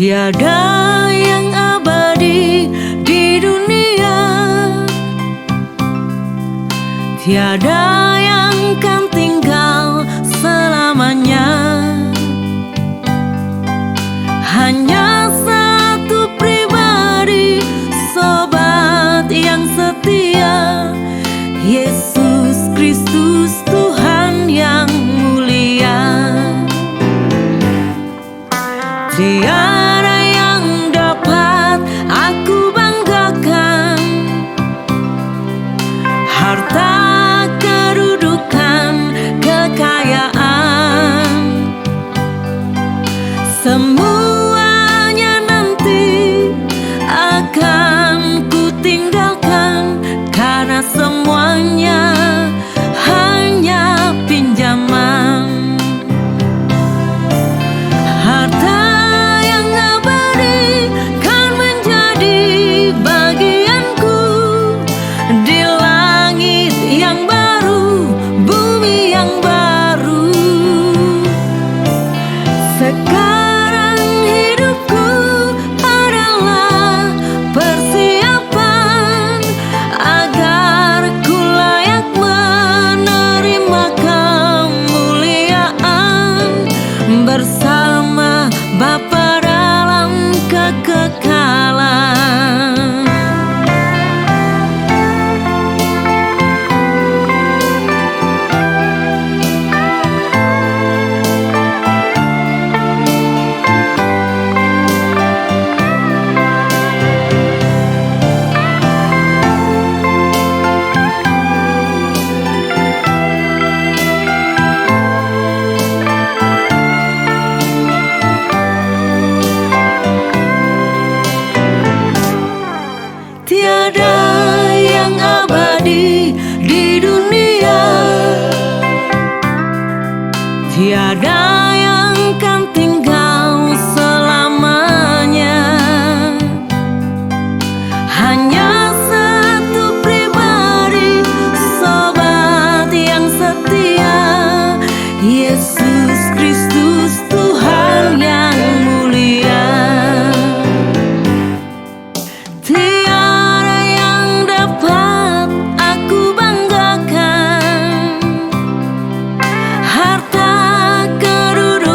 Tiada yang abadi di dunia, tiada yang kan tinggal selamanya. Hanya satu pribadi, sobat yang setia, Yesus Kristus Tuhan yang mulia. Tiada yang dapat aku banggakan, harta, kedudukan, kekayaan, semuanya nanti akan ku tinggalkan, karena semuanya hanya pinjaman. Harta sekarang hidupku adalah persiapan agar ku layak menerima kemuliaan bersama Bapa dalam kekekalan. Tiada yang abadi di dunia, tiada yang kan tinggal selamanya. Hanya satu pribadi, sobat yang setia, Yesus Kristus Tuhan yang mulia. Harta, kedudukan,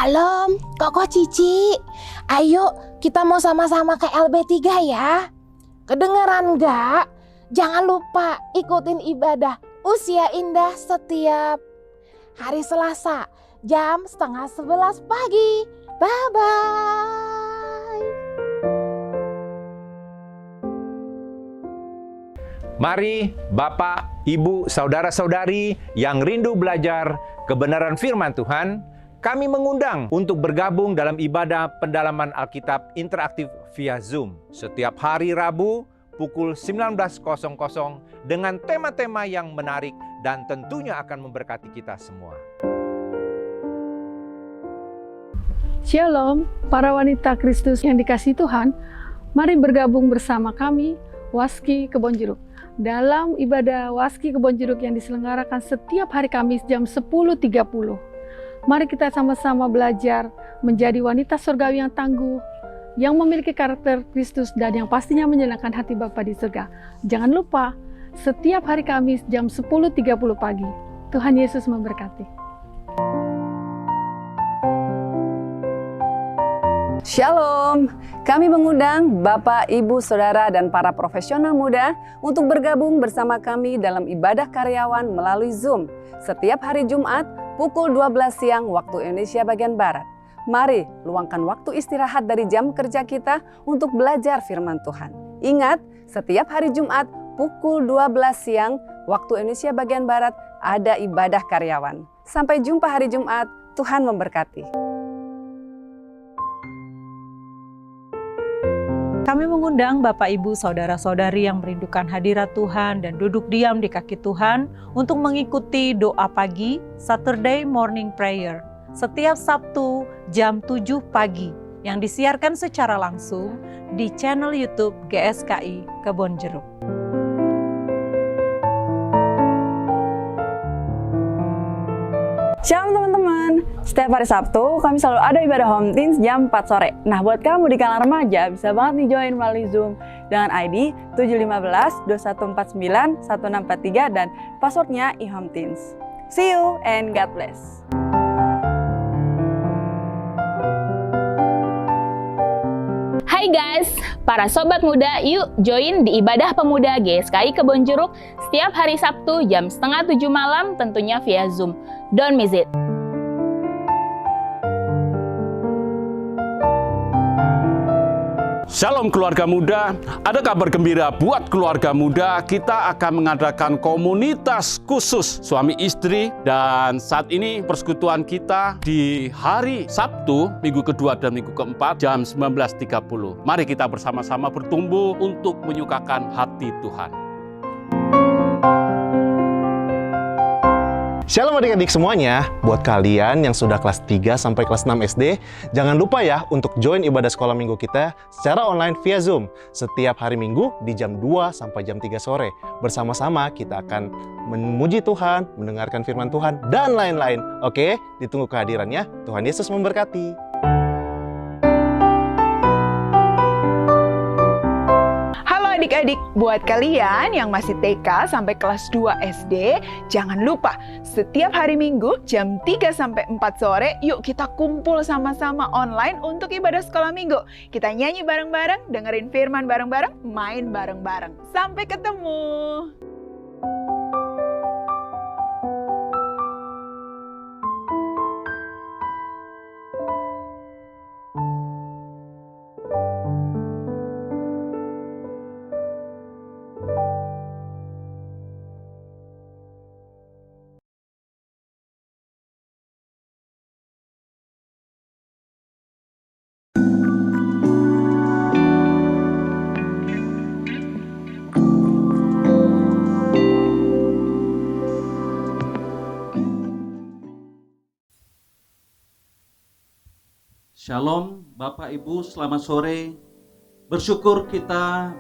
Shalom, Koko Cici. Ayo kita mau sama-sama ke LB3 ya. Kedengeran nggak? Jangan lupa ikutin ibadah Usia Indah setiap hari Selasa jam 10:30 pagi. Bye-bye. Mari Bapak, Ibu, Saudara-saudari yang rindu belajar kebenaran firman Tuhan, kami mengundang untuk bergabung dalam ibadah pendalaman Alkitab interaktif via Zoom setiap hari Rabu pukul 19.00 dengan tema-tema yang menarik dan tentunya akan memberkati kita semua. Shalom, para wanita Kristus yang dikasihi Tuhan, mari bergabung bersama kami, Waski Kebonjeruk, dalam ibadah Waski Kebonjeruk yang diselenggarakan setiap hari Kamis jam 10.30. Mari kita sama-sama belajar menjadi wanita surgawi yang tangguh, yang memiliki karakter Kristus dan yang pastinya menyenangkan hati Bapa di surga. Jangan lupa, setiap hari Kamis jam 10.30 pagi. Tuhan Yesus memberkati. Shalom, kami mengundang Bapak, Ibu, Saudara, dan para profesional muda untuk bergabung bersama kami dalam ibadah karyawan melalui Zoom setiap hari Jumat pukul 12 siang waktu Indonesia bagian Barat. Mari luangkan waktu istirahat dari jam kerja kita untuk belajar firman Tuhan. Ingat, setiap hari Jumat pukul 12 siang waktu Indonesia bagian Barat ada ibadah karyawan. Sampai jumpa hari Jumat, Tuhan memberkati. Kami mengundang Bapak, Ibu, Saudara-saudari yang merindukan hadirat Tuhan dan duduk diam di kaki Tuhan untuk mengikuti doa pagi Saturday Morning Prayer setiap Sabtu jam 7 pagi yang disiarkan secara langsung di channel YouTube GSKI Kebonjeruk. Shalom teman-teman, setiap hari Sabtu kami selalu ada ibadah Home Teens jam 4 sore. Nah, buat kamu di kalangan remaja bisa banget nih join melalui Zoom dengan ID 715-2149-1643 dan passwordnya iHomeTeens. See you and God bless. Hai guys, para sobat muda, yuk join di ibadah pemuda GSKI Kebonjeruk setiap hari Sabtu jam 6:30 malam tentunya via Zoom. Don't miss it. Shalom keluarga muda, ada kabar gembira buat keluarga muda. Kita akan mengadakan komunitas khusus suami istri dan saat ini persekutuan kita di hari Sabtu, minggu kedua dan minggu keempat jam 19.30. Mari kita bersama-sama bertumbuh untuk menyukakan hati Tuhan. Shalom adik-adik semuanya, buat kalian yang sudah kelas 3 sampai kelas 6 SD, jangan lupa ya untuk join ibadah sekolah minggu kita secara online via Zoom setiap hari Minggu di jam 2 sampai jam 3 sore. Bersama-sama kita akan memuji Tuhan, mendengarkan firman Tuhan, dan lain-lain. Oke, ditunggu kehadirannya. Tuhan Yesus memberkati. Adik-adik, buat kalian yang masih TK sampai kelas 2 SD, jangan lupa setiap hari Minggu jam 3 sampai 4 sore, yuk kita kumpul sama-sama online untuk ibadah sekolah minggu. Kita nyanyi bareng-bareng, dengerin firman bareng-bareng, main bareng-bareng. Sampai ketemu! Shalom Bapak Ibu, selamat sore. Bersyukur kita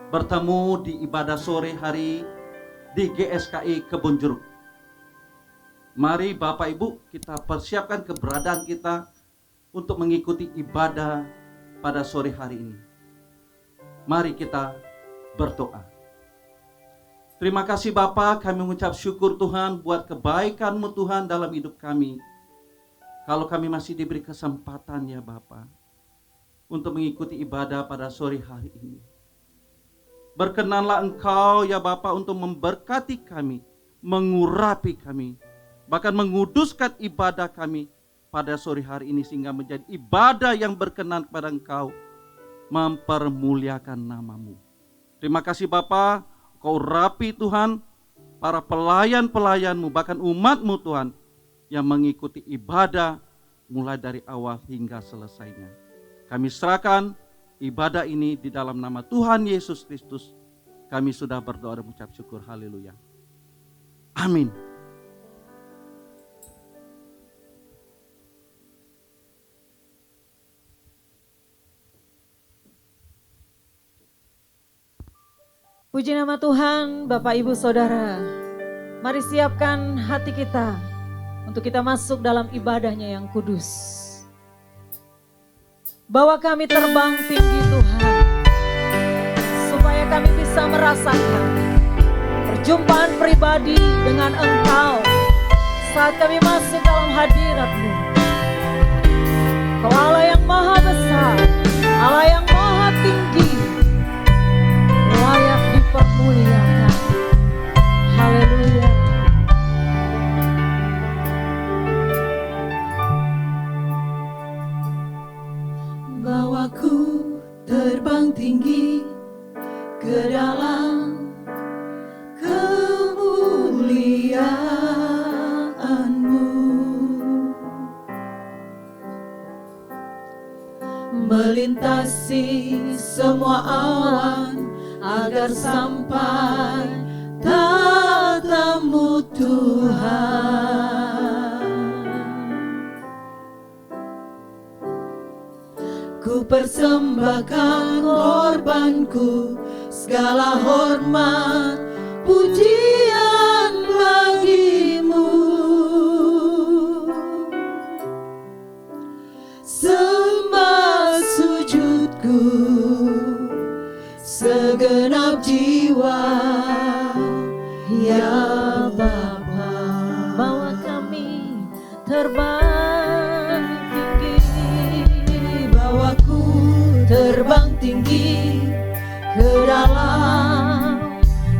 bertemu di ibadah sore hari di GSKI Kebonjeruk. Mari Bapak Ibu kita persiapkan keberadaan kita untuk mengikuti ibadah pada sore hari ini. Mari kita berdoa. Terima kasih Bapa, kami mengucap syukur Tuhan buat kebaikan-Mu Tuhan dalam hidup kami. kalau kami masih diberi kesempatan ya Bapa, untuk mengikuti ibadah pada sore hari ini. Berkenanlah Engkau ya Bapa untuk memberkati kami, mengurapi kami, bahkan menguduskan ibadah kami pada sore hari ini sehingga menjadi ibadah yang berkenan kepada Engkau, mempermuliakan nama-Mu. Terima kasih Bapa, Kau urapi Tuhan, para pelayan-pelayan-Mu, bahkan umat-Mu Tuhan, yang mengikuti ibadah mulai dari awal hingga selesainya. Kami serahkan ibadah ini di dalam nama Tuhan Yesus Kristus. Kami sudah berdoa dan mengucap syukur. Haleluya. Amin. Puji nama Tuhan, Bapak Ibu Saudara. Mari siapkan hati kita untuk kita masuk dalam ibadahnya yang kudus. Bawa kami terbang tinggi Tuhan, supaya kami bisa merasakan perjumpaan pribadi dengan Engkau saat kami masuk dalam hadirat-Mu. Kau Allah yang maha besar, Allah yang maha tinggi, layak dipermuliakan. Haleluya. Bawaku terbang tinggi ke dalam kemuliaan-Mu, melintasi semua awan agar sampai tatamu Tuhan. Ku persembahkan korbanku, segala hormat pujian bagi-Mu. Sembah sujudku, segenap jiwa, ya Bapa. Bawa kami terbang tinggi, bawaku terbang tinggi ke dalam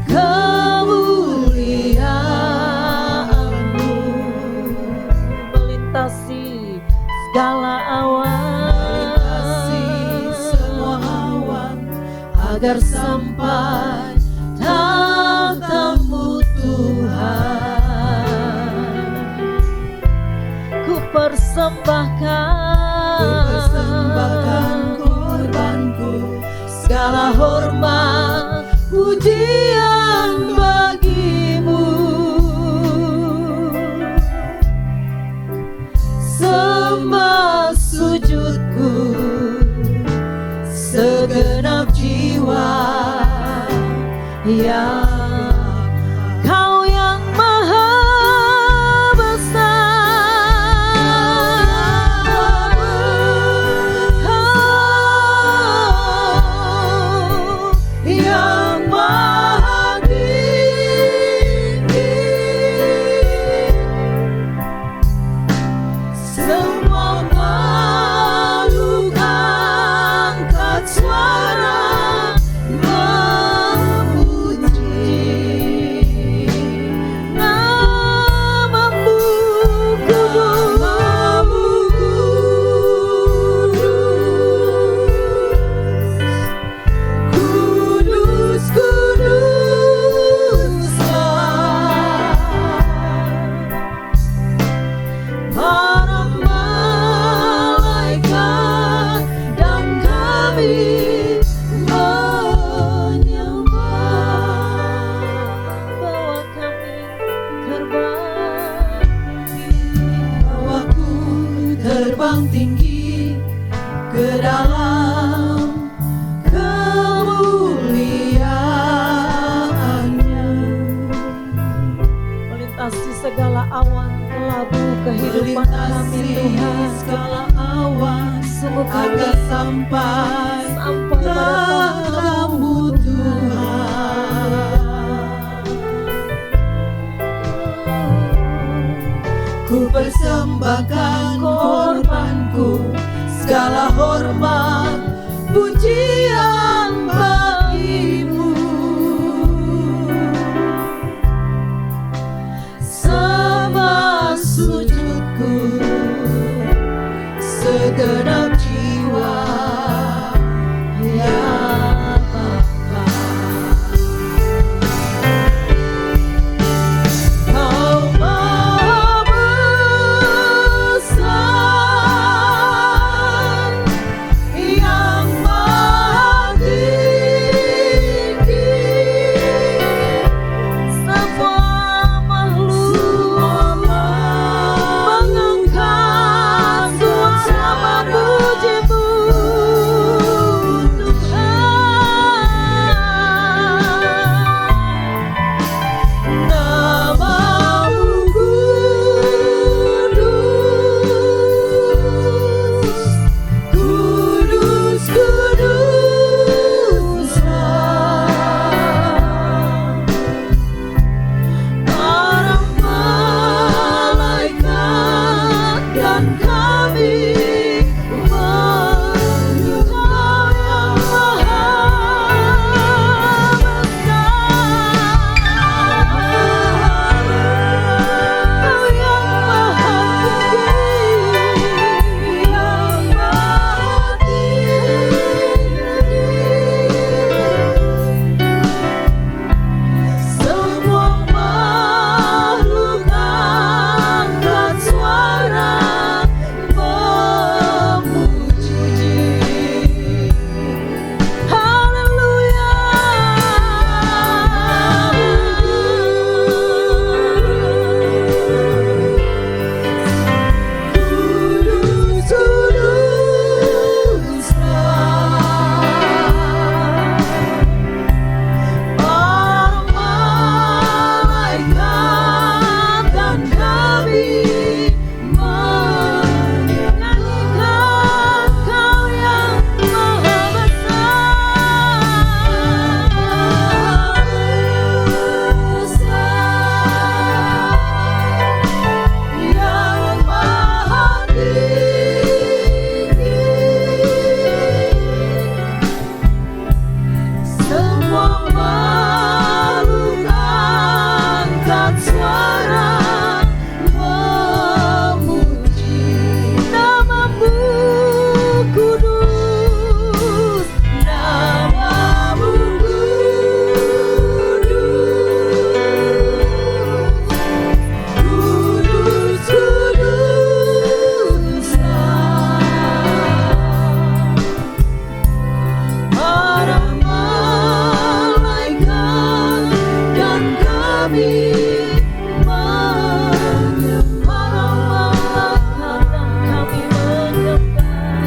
kemuliaan-Mu, melintasi segala awan, melintasi semua awan agar sampai tatamu Tuhan. Ku persembahkan korbanku, segala hormat pujian bagi-Mu. Sembah sujudku, segenap jiwa, ya Kau yang maha besar, yang maha tinggi. Semua makhluk angkat suara memuji nama-Mu kudus, kuduslah. Para malaikat dan kami menyembah. Bawa kami terbang tinggi, bawaku terbang tinggi ke dalam kemuliaan-Nya, melintasi segala awan kelabu kehidupan kami Tuhan. Segala awan sungguh kami sampai padamu Tuhan. Ku persembahkan hormat, pujian bagimu. Sembah sujudku, segenap jiwa, ya Bapa. Kau Maha besar, yang Maha tinggi. Semua makhluk mengangkat suara pujimu, Tuhan. Namamu kudus, kudus, kuduslah. Para malaikat dan kami menyembah yang Maha besar, Kau yang Maha tinggi, yang Maha tinggi. Semua makhluk angkat suara memuji. Haleluya. Kudus, kuduslah. Para malaikat dan kami menyanyikan Kau yang Maha besar, yang Maha tinggi. Semua makhluk angkat suara memuji. Namamu kudus, namamu kudus, kudus, kuduslah. Para malaikat dan kami menyembah, para malaikat dan kami menyembah,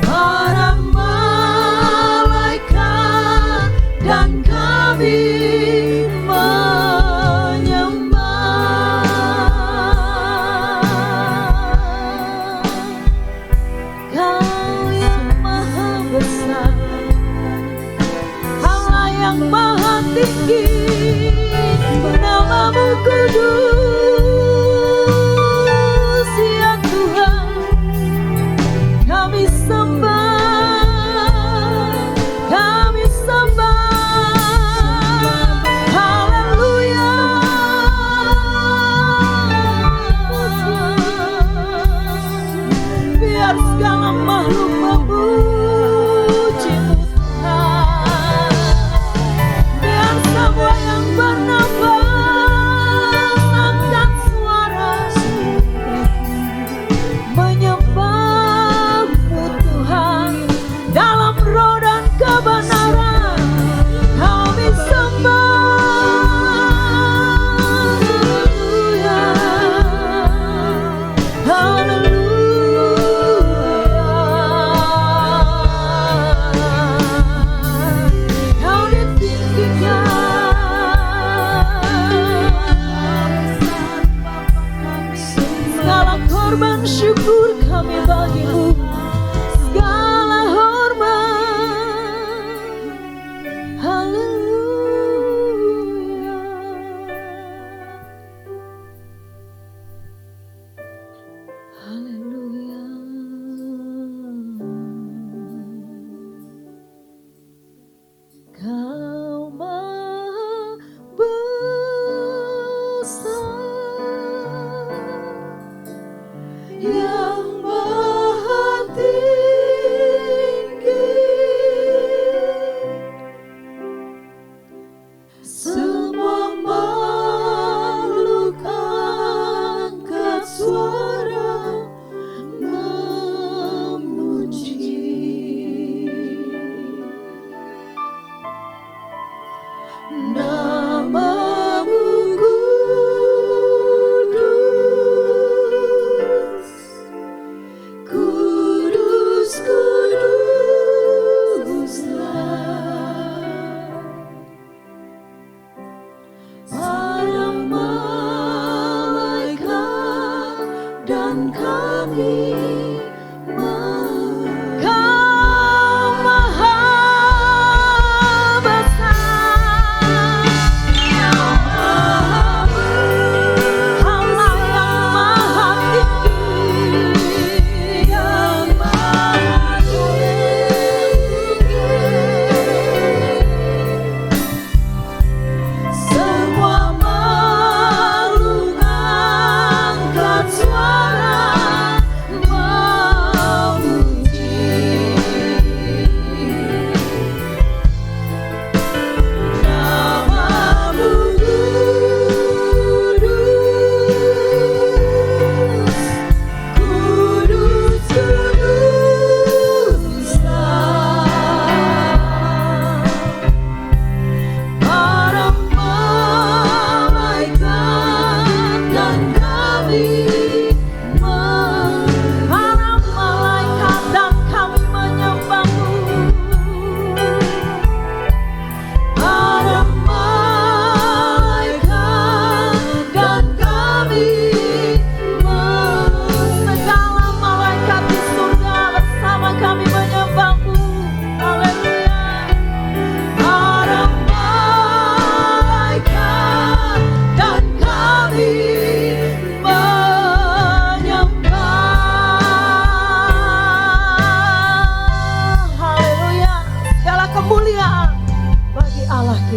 para malaikat dan kami menyembah. Kau yang Maha besar, Allah yang Maha tinggi, namamu kudus, ya Tuhan. Kami sembah, kami sembah. Haleluya. Biar segala makhluk memuji-Mu, Tuhan. Biar semua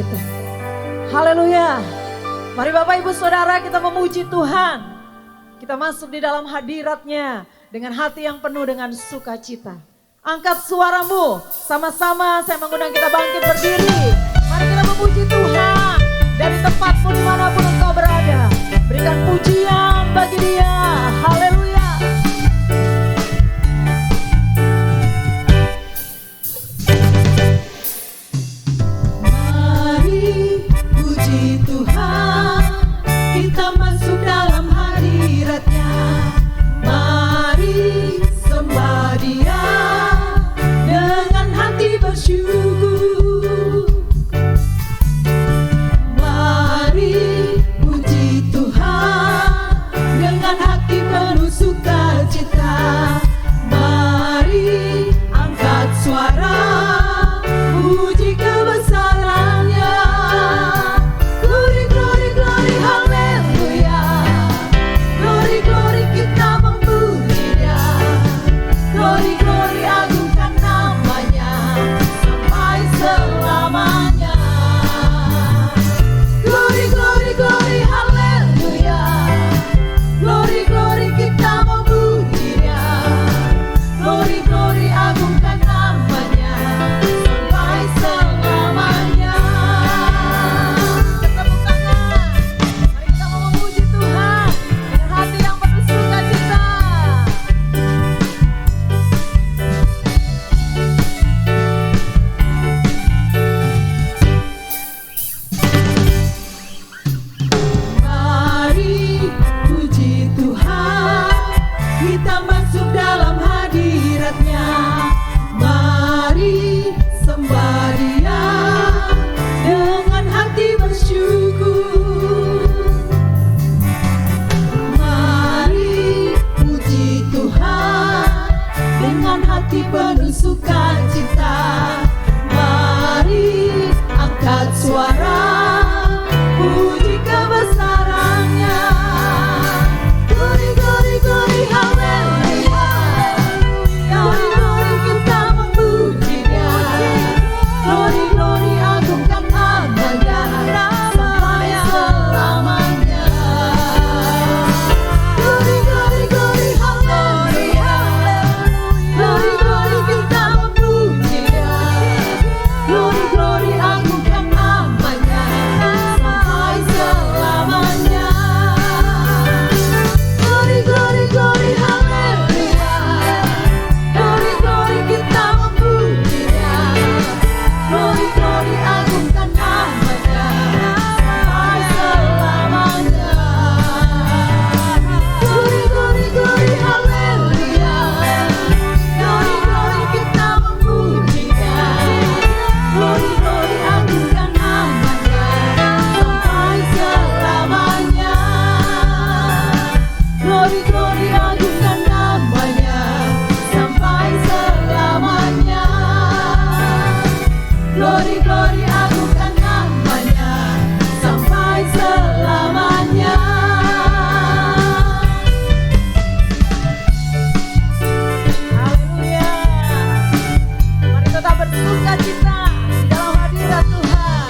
kita. Haleluya. Mari Bapak Ibu Saudara kita memuji Tuhan. Kita masuk di dalam hadirat-Nya dengan hati yang penuh dengan sukacita. Angkat suaramu, sama-sama saya mengundang kita bangkit berdiri. Mari kita memuji Tuhan dari tempatmu dimanapun engkau berada. Berikan pujian bagi Dia. Haleluya. Mari puji Tuhan, kita masuk dalam hadirat-Nya. Mari sembah Dia dengan hati bersyukur. Mari puji Tuhan dengan hati penuh sukacita. Mari angkat suara puji kebesaran-Nya. Glory, glory, glory, haleluya. Glory, glory, kita memuji Dia. Glory, glory, agungkan namanya sampai selamanya. Glory, glory, glory, haleluya. Glory, glory, kita memuji Dia. Glory, glory, agungkan namanya sampai selamanya. Tepuk tangan. Mari kita memuji Tuhan dengan hati yang penuh sukacita. Mari puji Tuhan, kita masuk dalam hadirat-Nya. Mari sembah Dia dengan hati bersyukur. Mari puji Tuhan dengan hati penuh sukacita. Mari angkat suara puji kebesaran-Nya. Glory, glory, glory, haleluya. Glory, glory, kita memuji Dia. Glory, glory, agungkan namanya sampai selamanya. Glory, glory, glory, haleluya. Glory, glory, kita memuji Dia. Glory, glory, agungkan namanya sampai selamanya. Glory, glory, glory, haleluya. Glory, glory, kita memuji Dia. Glory, glory, agungkan namanya sampai selamanya. Glory, glory, glory, haleluya. Glory, glory, kita memuji Dia. Glory, glory, agungkan namanya sampai selamanya. Glory, glory, agungkan namanya sampai selamanya. Glory, glory, agungkan namanya sampai selamanya. Haleluya. Mari tetap bersukacita di dalam hadirat Tuhan.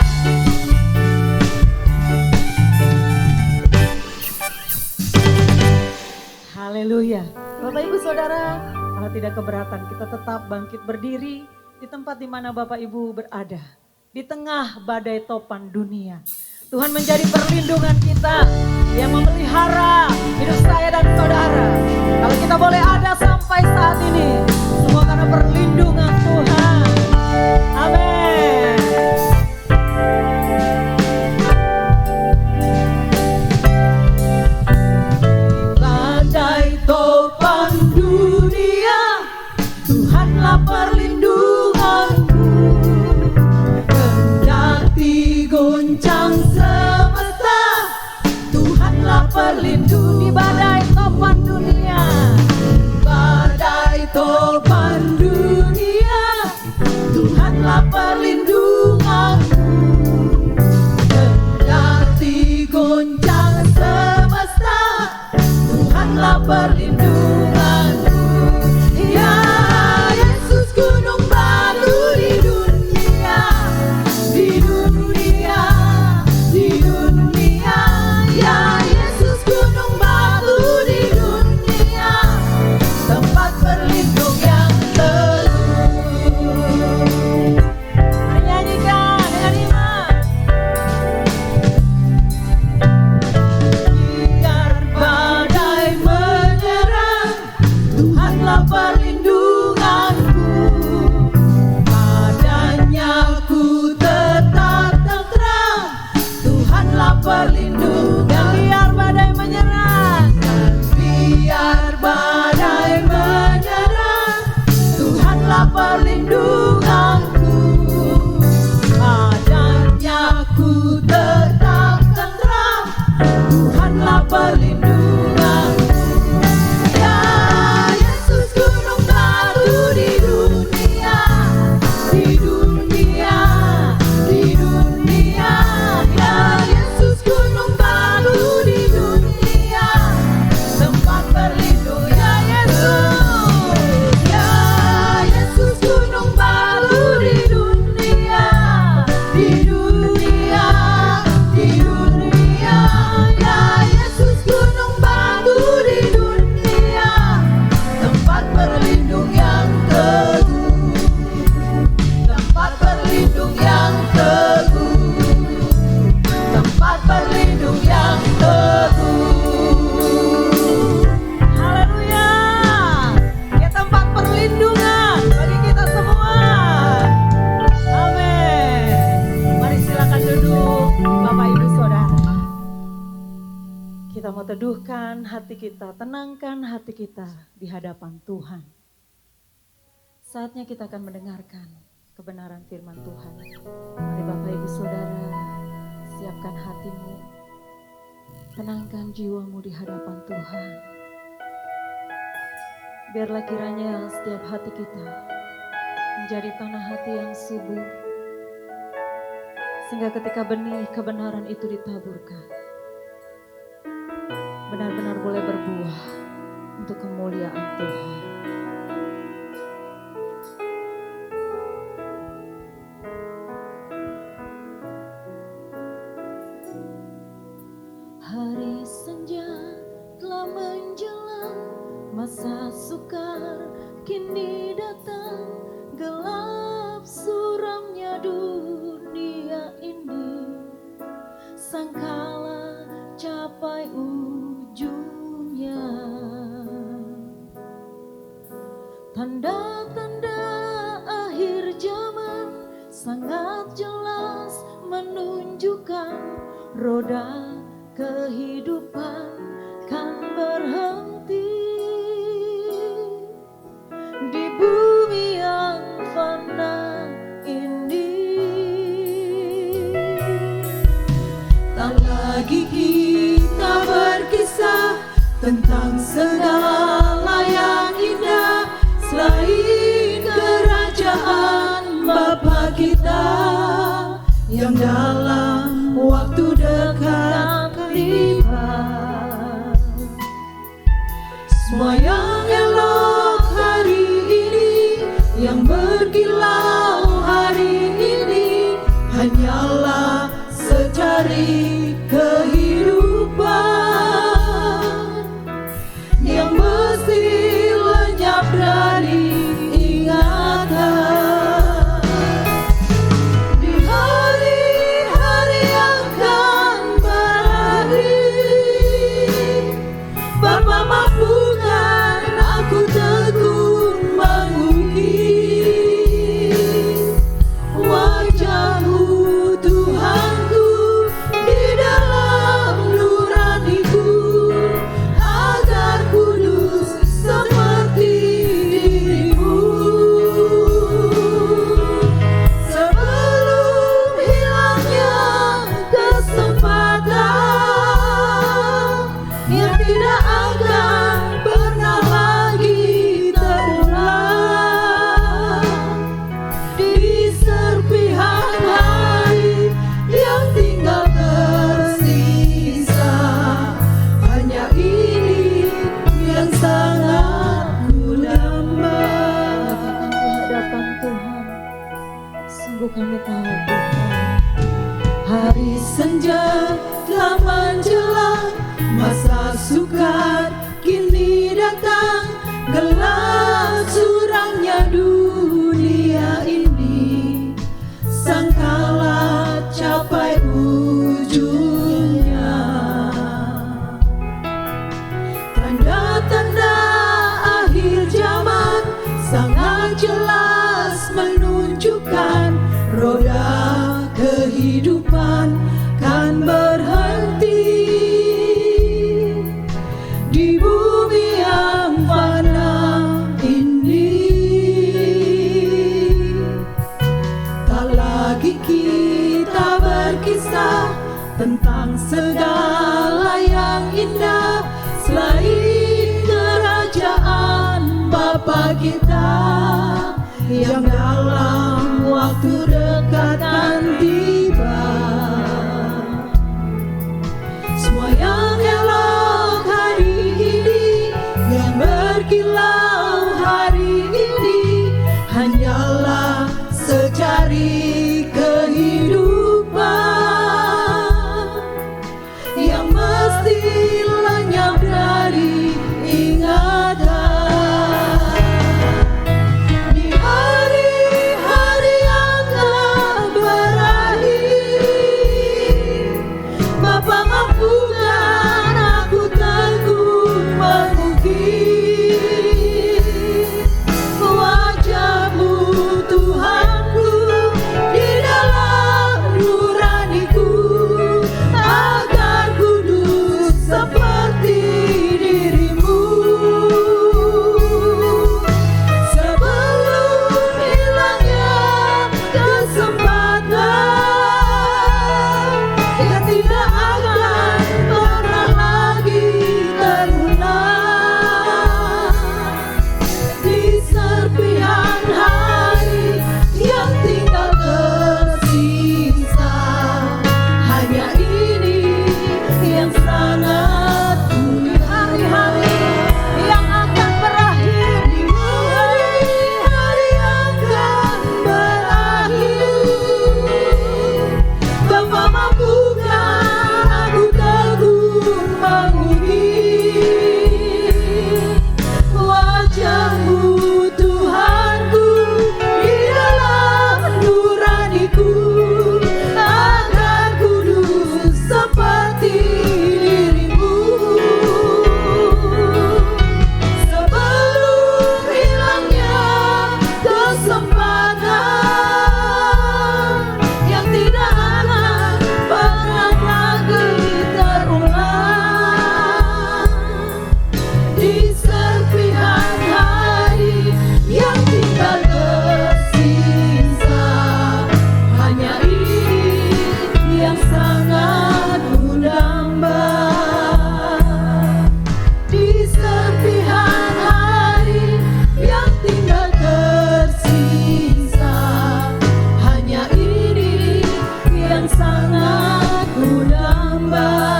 Haleluya. Bapak Ibu Saudara, kalau tidak keberatan kita tetap bangkit berdiri di tempat di mana Bapak Ibu berada. Di tengah badai topan dunia. Tuhan menjadi perlindungan kita yang memelihara hidup saya dan saudara. Kalau kita boleh ada sampai saat ini, semua karena perlindungan Tuhan. Amin. Badai topan dunia, Tuhanlah perlindunganku. Kendati goncang semesta, Tuhanlah perlindungan. Di badai topan dunia, badai topan dunia, Tuhanlah perlindunganku. Kendati goncang semesta, Tuhanlah perlindunganku. Ya Yesus gunung batu di dunia Tuhanlah perlindunganku, padanya ku tetap tentram. Tuhanlah perlindunganku, ya Yesus gunung batu di dunia, di dunia, di dunia. Ya Yesus gunung batu di dunia, tempat berlindung ya Yesus. Ya Yesus gunung batu di dunia, di dunia, di dunia. Ya Yesus gunung batu di dunia, tempat berlindung yang teguh, tempat berlindung yang teguh, tempat berlindung yang teguh. Haleluya, ya tempat perlindungan bagi kita semua. Amin. Mari silakan duduk Bapak Ibu Saudara. Kita mau teduhkan hati kita, tenangkan hati kita di hadapan Tuhan. Saatnya kita akan mendengarkan kebenaran firman Tuhan. Mari Bapak Ibu Saudara, siapkan hatimu, tenangkan jiwamu di hadapan Tuhan. Biarlah kiranya setiap hati kita menjadi tanah hati yang subur, sehingga ketika benih kebenaran itu ditaburkan, benar-benar boleh berbuah untuk kemuliaan Tuhan. Hari senja telah menjelang, masa sukar kini datang, gelap suramnya dunia ini, sangkala capai ujungnya. Tanda-tanda akhir zaman sangat jelas menunjukkan roda kehidupan kan berhenti di bumi yang fana ini. Tak lagi kita berkisah tentang segala yang indah, selain kerajaan Bapa kita yang dalam waktu dekat tiba. Semua yang elok hari ini, yang berkilau hari ini, hanyalah secari kehidupan yang mesti lenyap dari ingatan. Di hari-hari yang akan berakhir, Bapa mampukan aku tekun mengukir wajah-Mu Tuhanku di dalam nuraniku, agar kudus seperti diri-Mu. Sebelum hilangnya kesempatan yang tidak akan pernah lagi terulang, di serpihan hari yang tinggal tersisa, hanya ini yang sangat ku damba. Di hadapan Tuhan, sungguh kami tahu Tuhan, hari senja telah menjelang, masa sukar kini datang, gelap suramnya dunia ini, sangkala capai ujungnya. Tanda-tanda akhir zaman sangat jelas menunjukkan roda kehidupan kan berhenti di bumi yang fana ini. tentang segala yang indah selain kerajaan Bapa kita yang dalam waktu dekat akan tiba. Semua yang elok hari ini, yang berkilau hari ini, hanyalah secari kehidupan yang mesti lenyap dari ingatan. Di hari-hari yang akan berakhir, Bapa mampukan aku teguh mengukir wajah-Mu Tuhanku di dalam nuraniku, agar kudus seperti diri-Mu. Sebelum hilangnya kesempatan yang tidak akan pernah lagi terulang, di serpihan hari yang tinggal tersisa, hanya ini yang sangat kini. Hari-hari yang akan berakhir, di hari-hari yang akan berakhir, Bapa mampukan aku teguh mengukir wajah-Mu Tuhanku di dalam nuraniku, agar kudus seperti diri-Mu. Sebelum hilangnya kesempatan yang tidak akan pernah lagi terulang, di serpihan hari yang tinggal tersisa, hanya ini yang sangat ku damba. Di serpihan hari yang tinggal tersisa, hanya ini yang sangat ku damba.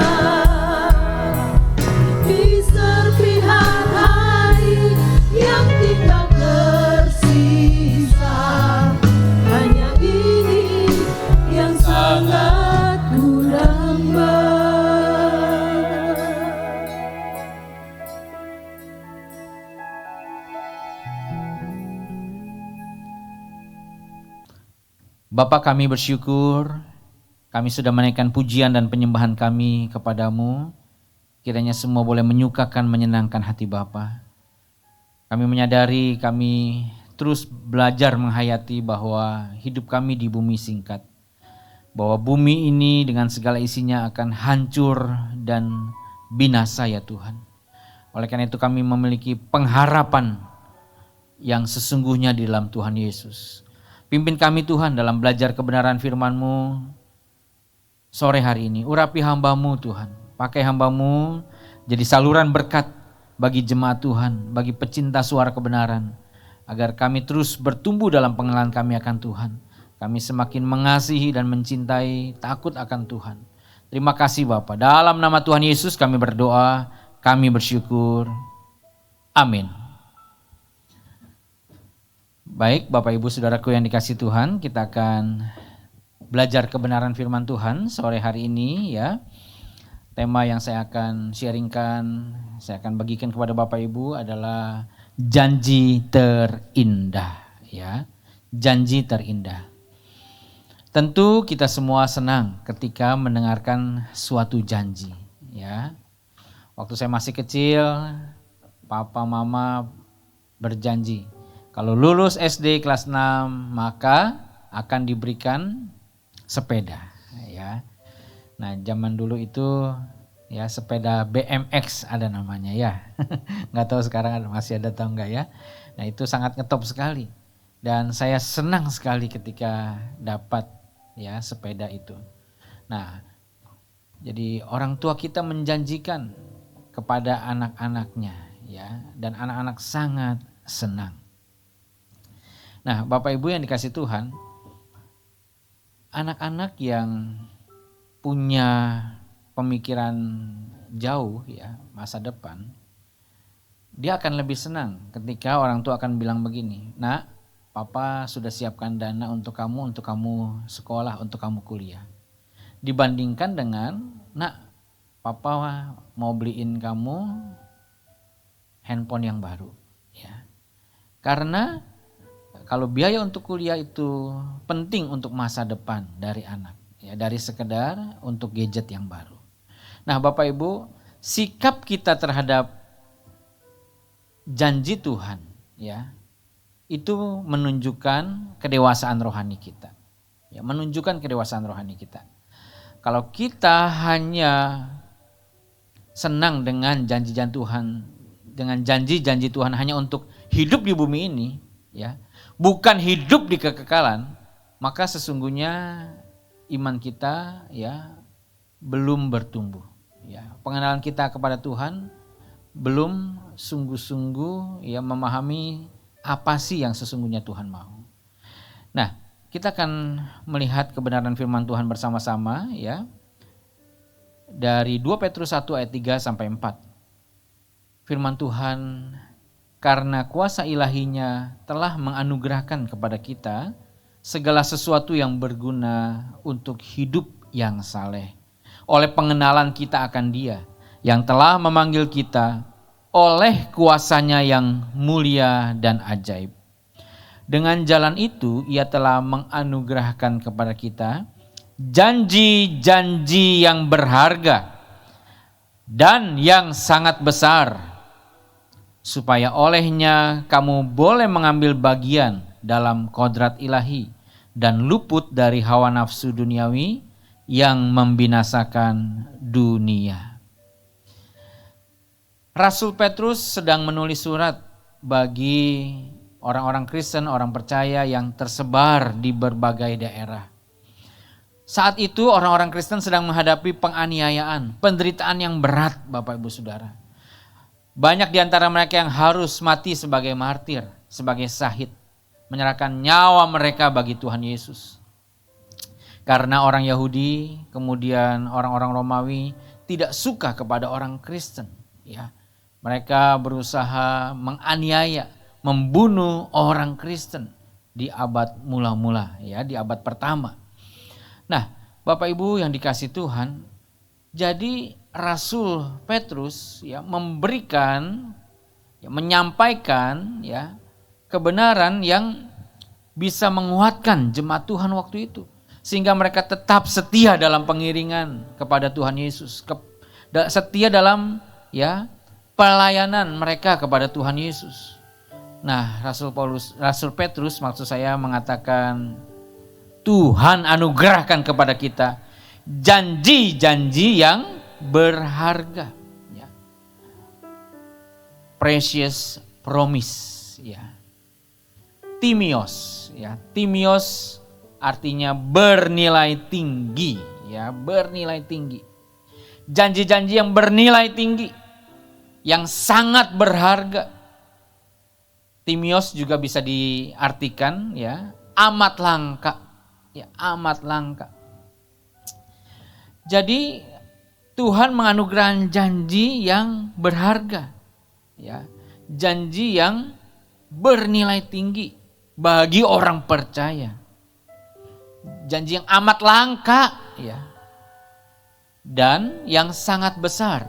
Di serpihan hari yang tinggal tersisa, hanya ini yang sangat ku damba. Bapa, kami bersyukur, kami sudah menaikkan pujian dan penyembahan kami kepadamu. Kiranya semua boleh menyukakan, menyenangkan hati Bapa. Kami menyadari kami terus belajar menghayati bahwa hidup kami di bumi singkat. Bahwa bumi ini dengan segala isinya akan hancur dan binasa ya Tuhan. Oleh karena itu kami memiliki pengharapan yang sesungguhnya di dalam Tuhan Yesus. Pimpin kami Tuhan dalam belajar kebenaran firman-Mu sore hari ini. Urapi hamba-Mu Tuhan. Pakai hamba-Mu jadi saluran berkat bagi jemaat Tuhan, bagi pecinta suara kebenaran. Agar kami terus bertumbuh dalam pengenalan kami akan Tuhan. Kami semakin mengasihi dan mencintai, takut akan Tuhan. Terima kasih Bapa. Dalam nama Tuhan Yesus kami berdoa, kami bersyukur. Amin. Baik Bapak Ibu Saudaraku yang dikasihi Tuhan, kita akan belajar kebenaran firman Tuhan sore hari ini ya. Tema yang saya akan sharingkan, saya akan bagikan kepada Bapak Ibu adalah janji terindah ya. Janji terindah. Tentu kita semua senang ketika mendengarkan suatu janji ya. Waktu saya masih kecil, papa mama berjanji kalau lulus SD kelas 6 maka akan diberikan sepeda ya. Nah, zaman dulu itu ya sepeda BMX ada namanya ya. Nggak tahu sekarang masih ada atau enggak ya. Nah, itu sangat ngetop sekali. Dan saya senang sekali ketika dapat ya sepeda itu. Nah, Jadi orang tua kita menjanjikan kepada anak-anaknya, ya, dan anak-anak sangat senang. Nah, Bapak Ibu yang dikasih Tuhan, anak-anak yang punya pemikiran jauh, ya, masa depan, dia akan lebih senang ketika orang tua akan bilang begini, "Nak, Papa sudah siapkan dana untuk kamu sekolah, untuk kamu kuliah." Dibandingkan dengan, "Nak, Papa mau beliin kamu handphone yang baru." Ya. Karena kalau biaya untuk kuliah itu penting untuk masa depan dari anak, ya, dari sekedar untuk gadget yang baru. Nah, Bapak Ibu, sikap kita terhadap janji Tuhan, ya, itu menunjukkan kedewasaan rohani kita. Ya, menunjukkan kedewasaan rohani kita. Kalau kita hanya senang dengan janji-janji Tuhan, dengan janji-janji Tuhan hanya untuk hidup di bumi ini, ya, bukan hidup di kekekalan, maka sesungguhnya iman kita, ya, belum bertumbuh. Ya, pengenalan kita kepada Tuhan belum sungguh-sungguh, ya, memahami apa sih yang sesungguhnya Tuhan mau. Nah, kita akan melihat kebenaran firman Tuhan bersama-sama, ya. Dari 2 Petrus 1 ayat 3 sampai 4. Firman Tuhan, "Karena kuasa ilahinya telah menganugerahkan kepada kita segala sesuatu yang berguna untuk hidup yang saleh, oleh pengenalan kita akan Dia yang telah memanggil kita oleh kuasanya yang mulia dan ajaib. Dengan jalan itu Ia telah menganugerahkan kepada kita janji-janji yang berharga dan yang sangat besar, supaya olehnya kamu boleh mengambil bagian dalam kodrat ilahi dan luput dari hawa nafsu duniawi yang membinasakan dunia." Rasul Petrus sedang menulis surat bagi orang-orang Kristen, orang percaya yang tersebar di berbagai daerah. Saat itu orang-orang Kristen sedang menghadapi penganiayaan, penderitaan yang berat, Bapak Ibu Saudara. Banyak di antara mereka yang harus mati sebagai martir, sebagai syahid, menyerahkan nyawa mereka bagi Tuhan Yesus. Karena orang Yahudi, kemudian orang-orang Romawi tidak suka kepada orang Kristen, ya. Mereka berusaha menganiaya, membunuh orang Kristen di abad mula-mula, ya, di abad pertama. Nah, Bapak Ibu yang dikasih Tuhan, jadi Rasul Petrus, ya, memberikan, ya, menyampaikan, ya, kebenaran yang bisa menguatkan jemaat Tuhan waktu itu, sehingga mereka tetap setia dalam pengiringan kepada Tuhan Yesus, setia dalam, ya, pelayanan mereka kepada Tuhan Yesus. Nah, Rasul Petrus maksud saya mengatakan, Tuhan anugerahkan kepada kita janji-janji yang berharga, ya. Precious promise, ya. Timios, ya. Timios artinya bernilai tinggi, ya, bernilai tinggi. Janji-janji yang bernilai tinggi, yang sangat berharga. Timios juga bisa diartikan, ya, amat langka, ya, amat langka. Jadi Tuhan menganugerahkan janji yang berharga, ya, janji yang bernilai tinggi bagi orang percaya, janji yang amat langka, ya, dan yang sangat besar,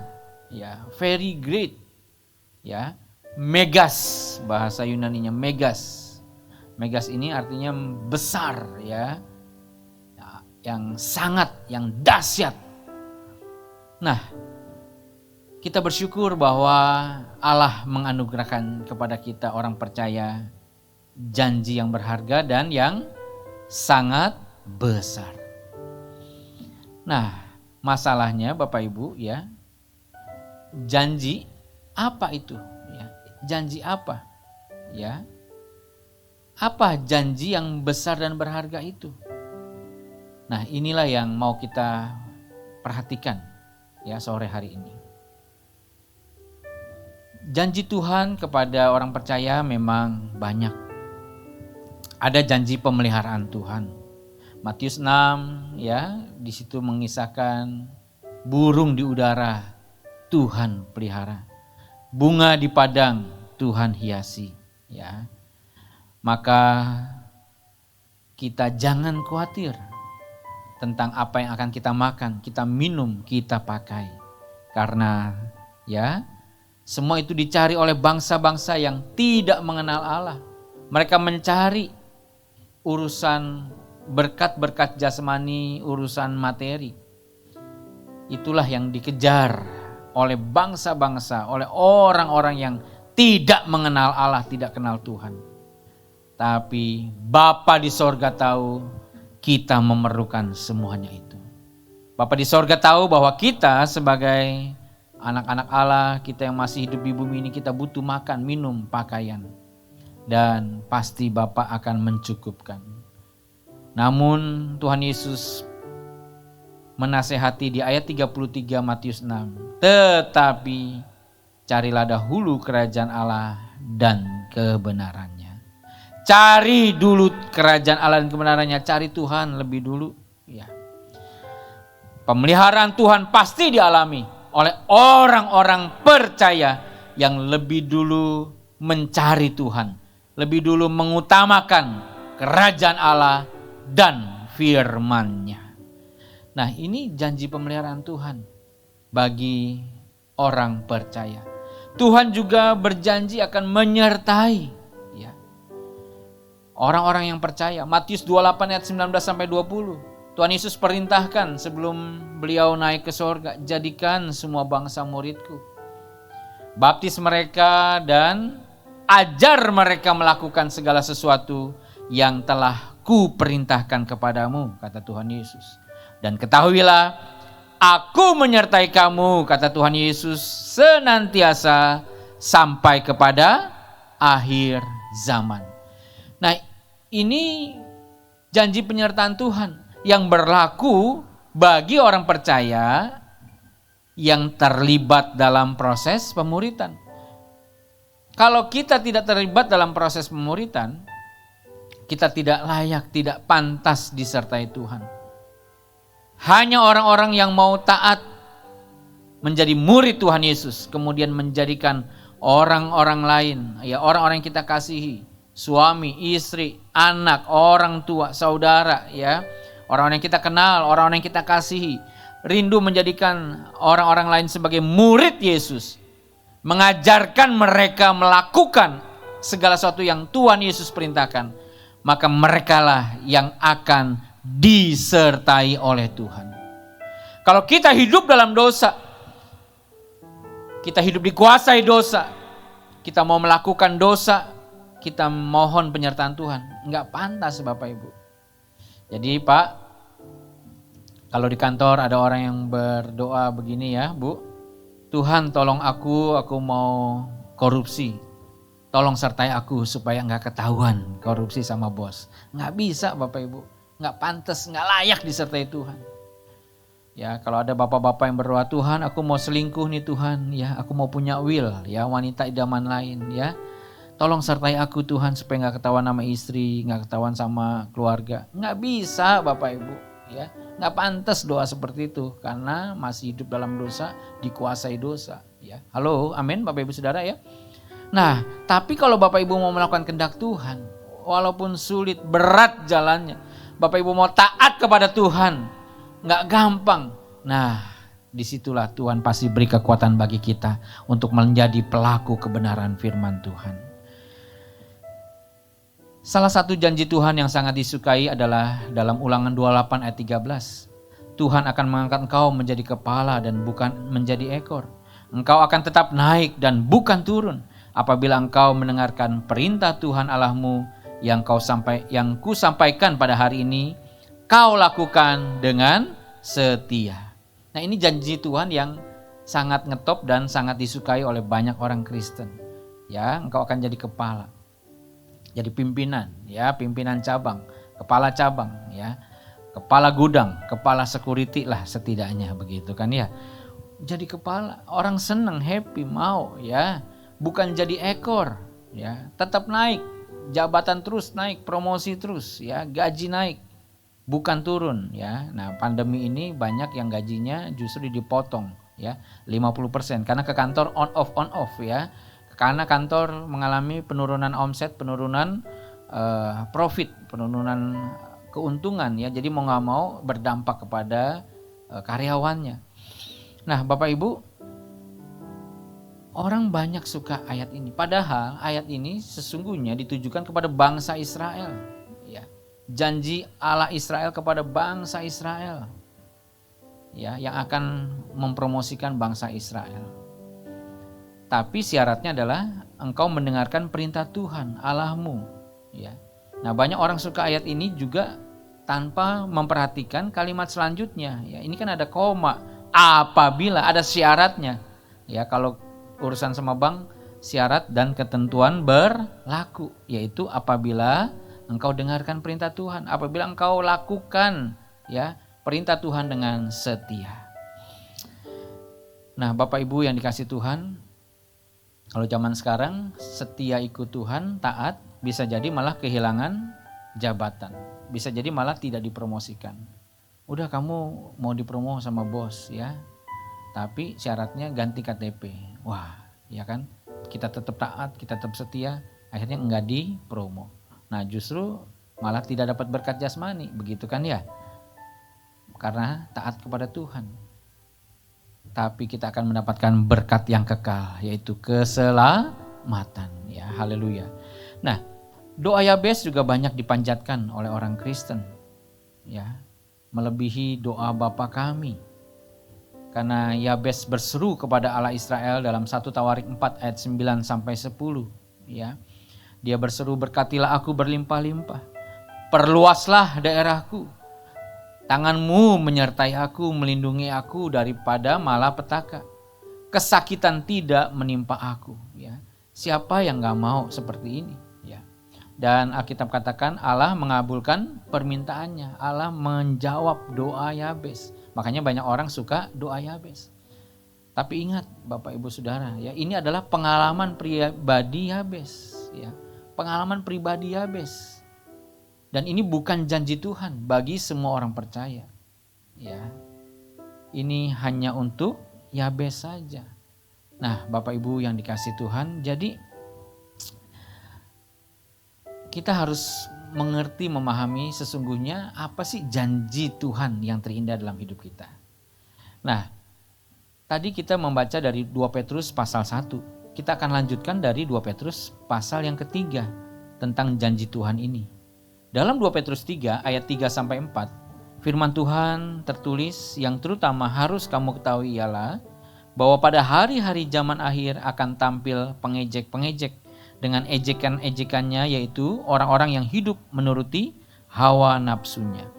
ya, very great, ya, megas, bahasa Yunaninya megas. Megas ini artinya besar, ya, yang sangat, yang dahsyat. Nah, kita bersyukur bahwa Allah menganugerahkan kepada kita orang percaya janji yang berharga dan yang sangat besar. Nah, masalahnya Bapak Ibu, ya, janji apa itu? Ya, janji apa? Ya, apa janji yang besar dan berharga itu? Nah, inilah yang mau kita perhatikan ya sore hari ini. Janji Tuhan kepada orang percaya memang banyak. Ada janji pemeliharaan Tuhan. Matius 6 ya, di situ mengisahkan burung di udara Tuhan pelihara. Bunga di padang Tuhan hiasi ya. Maka kita jangan khawatir tentang apa yang akan kita makan, kita minum, kita pakai. Karena ya, semua itu dicari oleh bangsa-bangsa yang tidak mengenal Allah. Mereka mencari urusan berkat-berkat jasmani, urusan materi. Itulah yang dikejar oleh bangsa-bangsa, oleh orang-orang yang tidak mengenal Allah, tidak kenal Tuhan. Tapi Bapa di sorga tahu kita memerlukan semuanya itu. Bapa di sorga tahu bahwa kita sebagai anak-anak Allah, kita yang masih hidup di bumi ini, kita butuh makan, minum, pakaian. Dan pasti Bapa akan mencukupkan. Namun Tuhan Yesus menasehati di ayat 33 Matius 6. Tetapi carilah dahulu kerajaan Allah dan kebenarannya. Cari dulu kerajaan Allah dan kebenarannya. Cari Tuhan lebih dulu. Ya. Pemeliharaan Tuhan pasti dialami oleh orang-orang percaya yang lebih dulu mencari Tuhan. Lebih dulu mengutamakan kerajaan Allah dan firman-Nya. Nah, ini janji pemeliharaan Tuhan bagi orang percaya. Tuhan juga berjanji akan menyertai ya, orang-orang yang percaya. Matius 28 ayat 19 sampai 20. Tuhan Yesus perintahkan sebelum beliau naik ke sorga, jadikan semua bangsa muridku. Baptis mereka dan ajar mereka melakukan segala sesuatu yang telah kuperintahkan kepadamu, kata Tuhan Yesus. Dan ketahuilah, aku menyertai kamu, kata Tuhan Yesus, senantiasa sampai kepada akhir zaman. Nah, ini janji penyertaan Tuhan yang berlaku bagi orang percaya yang terlibat dalam proses pemuritan. Kalau kita tidak terlibat dalam proses pemuritan, kita tidak layak, tidak pantas disertai Tuhan. Hanya orang-orang yang mau taat menjadi murid Tuhan Yesus, kemudian menjadikan orang-orang lain, ya orang-orang yang kita kasihi, suami, istri, anak, orang tua, saudara, ya orang-orang yang kita kenal, orang-orang yang kita kasihi, rindu menjadikan orang-orang lain sebagai murid Yesus, mengajarkan mereka melakukan segala sesuatu yang Tuhan Yesus perintahkan, maka merekalah yang akan disertai oleh Tuhan. Kalau kita hidup dalam dosa, kita hidup dikuasai dosa, kita mau melakukan dosa, kita mohon penyertaan Tuhan, enggak pantas Bapak Ibu. Jadi Pak, kalau di kantor ada orang yang berdoa begini ya Bu, Tuhan tolong aku mau korupsi, tolong sertai aku supaya enggak ketahuan korupsi sama bos. Enggak bisa Bapak Ibu, enggak pantas, enggak layak disertai Tuhan. Ya, kalau ada bapak-bapak yang berdoa, Tuhan aku mau selingkuh nih Tuhan, ya aku mau punya will, ya wanita idaman lain, ya tolong sertai aku Tuhan supaya enggak ketahuan sama istri, enggak ketahuan sama keluarga. Enggak bisa Bapak Ibu, ya enggak pantas doa seperti itu karena masih hidup dalam dosa, dikuasai dosa, ya. Halo, amin Bapak Ibu Saudara ya. Nah, tapi kalau Bapak Ibu mau melakukan kehendak Tuhan, walaupun sulit, berat jalannya, Bapak Ibu mau taat kepada Tuhan, nggak gampang. Nah, disitulah Tuhan pasti beri kekuatan bagi kita untuk menjadi pelaku kebenaran firman Tuhan. Salah satu janji Tuhan yang sangat disukai adalah dalam Ulangan 28 ayat 13. Tuhan akan mengangkat engkau menjadi kepala dan bukan menjadi ekor. Engkau akan tetap naik dan bukan turun apabila engkau mendengarkan perintah Tuhan Allahmu yang ku sampaikan pada hari ini, kau lakukan dengan setia. Nah, ini janji Tuhan yang sangat ngetop dan sangat disukai oleh banyak orang Kristen. Ya, engkau akan jadi kepala, jadi pimpinan, ya pimpinan cabang, kepala cabang, ya. kepala gudang, kepala security lah setidaknya begitu kan ya. Jadi kepala, orang seneng, happy, mau ya, bukan jadi ekor ya, tetap naik, jabatan terus naik, promosi terus ya, gaji naik, bukan turun ya. Nah, pandemi ini banyak yang gajinya justru dipotong ya, 50% karena ke kantor on off ya. Karena kantor mengalami penurunan omset, penurunan profit, penurunan keuntungan ya. Jadi mau nggak mau berdampak kepada karyawannya. Nah, Bapak Ibu, orang banyak suka ayat ini. Padahal ayat ini sesungguhnya ditujukan kepada bangsa Israel. Ya, janji Allah Israel kepada bangsa Israel. Ya, yang akan mempromosikan bangsa Israel. Tapi syaratnya adalah engkau mendengarkan perintah Tuhan Allahmu. Ya. Nah, banyak orang suka ayat ini juga tanpa memperhatikan kalimat selanjutnya. Ya, ini kan ada koma, apabila ada syaratnya. Ya, kalau urusan sama bank, syarat dan ketentuan berlaku, yaitu apabila engkau dengarkan perintah Tuhan, apabila engkau lakukan ya perintah Tuhan dengan setia. Nah, Bapak Ibu yang dikasih Tuhan, kalau zaman sekarang setia ikut Tuhan, taat, bisa jadi malah kehilangan jabatan. Bisa jadi malah tidak dipromosikan. Udah kamu mau dipromo sama bos ya, tapi syaratnya ganti KTP. Wah, ya kan? Kita tetap taat, kita tetap setia, akhirnya enggak dipromo. Nah, justru malah tidak dapat berkat jasmani, begitu kan ya? Karena taat kepada Tuhan. Tapi kita akan mendapatkan berkat yang kekal, yaitu keselamatan. Ya, haleluya. Nah, doa Yabes juga banyak dipanjatkan oleh orang Kristen. Ya, melebihi doa Bapa kami. Karena Yabes berseru kepada Allah Israel dalam 1 Tawarik 4 ayat 9 sampai 10. Ya, dia berseru, berkatilah aku berlimpah-limpah, perluaslah daerahku. Tanganmu menyertai aku, melindungi aku daripada malapetaka. Kesakitan tidak menimpa aku. Ya. Siapa yang gak mau seperti ini? Ya. Dan Alkitab katakan Allah mengabulkan permintaannya. Allah menjawab doa Yabes. Makanya banyak orang suka doa Yabes. Tapi ingat Bapak Ibu Saudara, ya, ini adalah pengalaman pribadi Yabes. Ya. Pengalaman pribadi Yabes. Dan ini bukan janji Tuhan bagi semua orang percaya. Ya. Ini hanya untuk Yabes saja. Nah, Bapak Ibu yang dikasih Tuhan, jadi kita harus mengerti, memahami sesungguhnya apa sih janji Tuhan yang terindah dalam hidup kita. Nah, tadi kita membaca dari 2 Petrus pasal 1. Kita akan lanjutkan dari 2 Petrus pasal yang ketiga tentang janji Tuhan ini. Dalam 2 Petrus 3 ayat 3 sampai 4, firman Tuhan tertulis yang terutama harus kamu ketahui ialah bahwa pada hari-hari zaman akhir akan tampil pengejek-pengejek dengan ejekan-ejekannya, yaitu orang-orang yang hidup menuruti hawa nafsunya.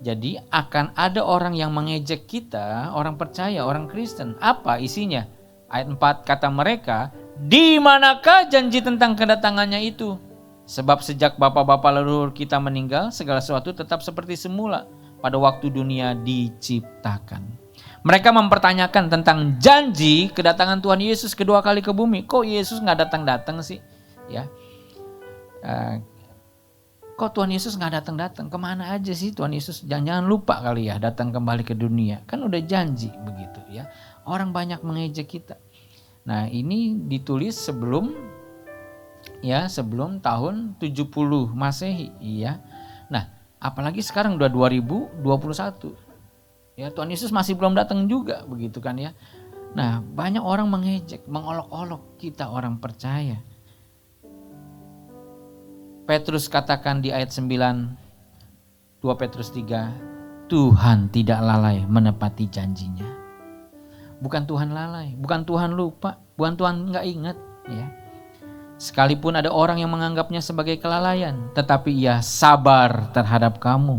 Jadi akan ada orang yang mengejek kita, orang percaya, orang Kristen. Apa isinya? Ayat 4 kata mereka, di manakah janji tentang kedatangannya itu? Sebab sejak bapa-bapa leluhur kita meninggal, segala sesuatu tetap seperti semula pada waktu dunia diciptakan. Mereka mempertanyakan tentang janji kedatangan Tuhan Yesus kedua kali ke bumi. Kok Yesus nggak datang-datang sih? Ya, kok Tuhan Yesus nggak datang-datang? Kemana aja sih Tuhan Yesus? Jangan lupa kali ya datang kembali ke dunia. Kan udah janji begitu ya. Orang banyak mengejek kita. Nah, ini ditulis sebelum tahun 70 Masehi, ya. Nah, apalagi sekarang udah 2021. Ya, Tuhan Yesus masih belum datang juga, begitu kan ya. Nah, banyak orang mengejek, mengolok-olok kita orang percaya. Petrus katakan di ayat 9 2 Petrus 3, Tuhan tidak lalai menepati janjinya. Bukan Tuhan lalai, bukan Tuhan lupa, bukan Tuhan nggak ingat, ya. Sekalipun ada orang yang menganggapnya sebagai kelalaian, tetapi ia sabar terhadap kamu.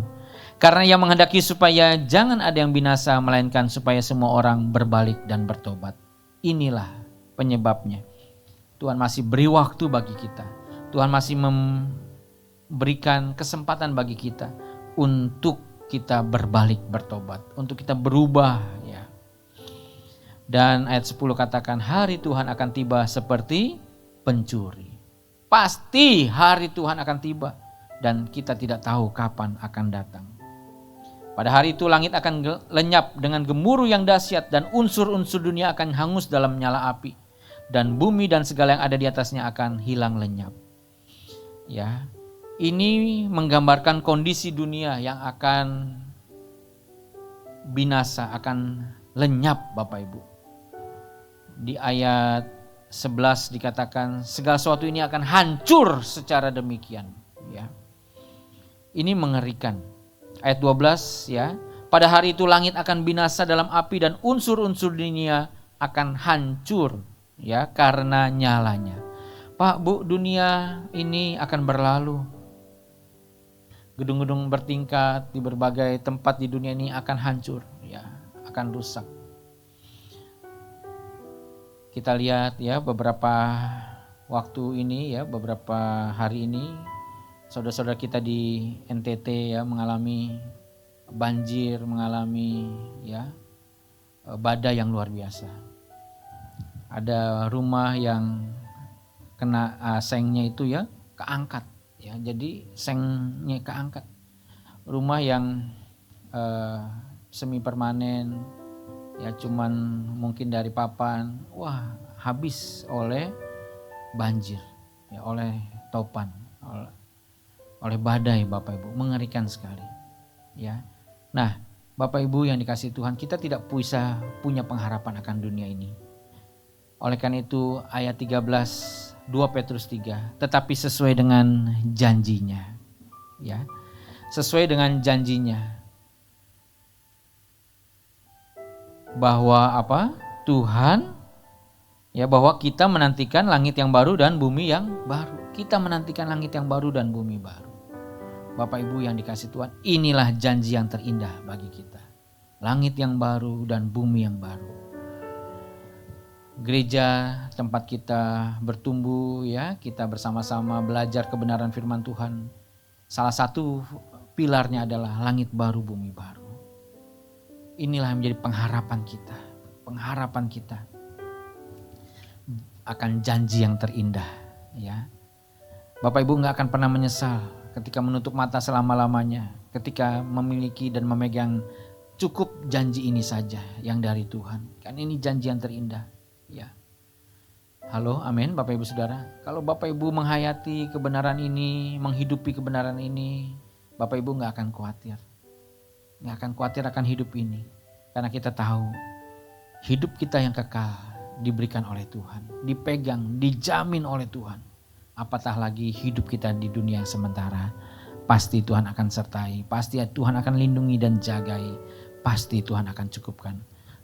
Karena ia menghendaki supaya jangan ada yang binasa, melainkan supaya semua orang berbalik dan bertobat. Inilah penyebabnya. Tuhan masih beri waktu bagi kita. Tuhan masih memberikan kesempatan bagi kita untuk kita berbalik bertobat, untuk kita berubah ya. Dan ayat 10 katakan hari Tuhan akan tiba seperti pencuri. Pasti hari Tuhan akan tiba dan kita tidak tahu kapan akan datang. Pada hari itu langit akan lenyap dengan gemuruh yang dahsyat dan unsur-unsur dunia akan hangus dalam nyala api. Dan bumi dan segala yang ada di atasnya akan hilang lenyap. Ya, ini menggambarkan kondisi dunia yang akan binasa, akan lenyap Bapak Ibu. Di ayat 11 dikatakan segala sesuatu ini akan hancur secara demikian. Ya, ini mengerikan. Ayat 12 ya, pada hari itu langit akan binasa dalam api dan unsur-unsur dunia akan hancur ya karena nyalanya. Pak, Bu, dunia ini akan berlalu. Gedung-gedung bertingkat di berbagai tempat di dunia ini akan hancur ya, akan rusak. Kita lihat ya beberapa waktu ini ya, beberapa hari ini saudara-saudara kita di NTT ya mengalami banjir, mengalami ya badai yang luar biasa. Ada rumah yang kena sengnya itu ya keangkat ya, jadi sengnya keangkat. Rumah yang semi permanen ya cuman mungkin dari papan, wah habis oleh banjir ya, oleh topan, oleh badai Bapak Ibu, mengerikan sekali ya. Nah Bapak Ibu yang dikasihi Tuhan, kita tidak bisa punya pengharapan akan dunia ini. Oleh karena itu ayat 13 2 Petrus 3, tetapi sesuai dengan janjinya ya, sesuai dengan janjinya bahwa apa? Tuhan ya, bahwa kita menantikan langit yang baru dan bumi yang baru. Kita menantikan langit yang baru dan bumi baru. Bapak Ibu yang dikasihi Tuhan, inilah janji yang terindah bagi kita. Langit yang baru dan bumi yang baru. Gereja tempat kita bertumbuh ya, kita bersama-sama belajar kebenaran firman Tuhan. Salah satu pilarnya adalah langit baru, bumi baru. Inilah yang menjadi pengharapan kita. Pengharapan kita akan janji yang terindah ya. Bapak Ibu gak akan pernah menyesal ketika menutup mata selama-lamanya, ketika memiliki dan memegang cukup janji ini saja yang dari Tuhan. Kan ini janji yang terindah ya. Halo, amin Bapak Ibu Saudara. Kalau Bapak Ibu menghayati kebenaran ini, menghidupi kebenaran ini, Bapak Ibu gak akan khawatir. Gak akan khawatir akan hidup ini. Karena kita tahu hidup kita yang kekal diberikan oleh Tuhan, dipegang, dijamin oleh Tuhan. Apatah lagi hidup kita di dunia yang sementara. Pasti Tuhan akan sertai, pasti Tuhan akan lindungi dan jagai, pasti Tuhan akan cukupkan.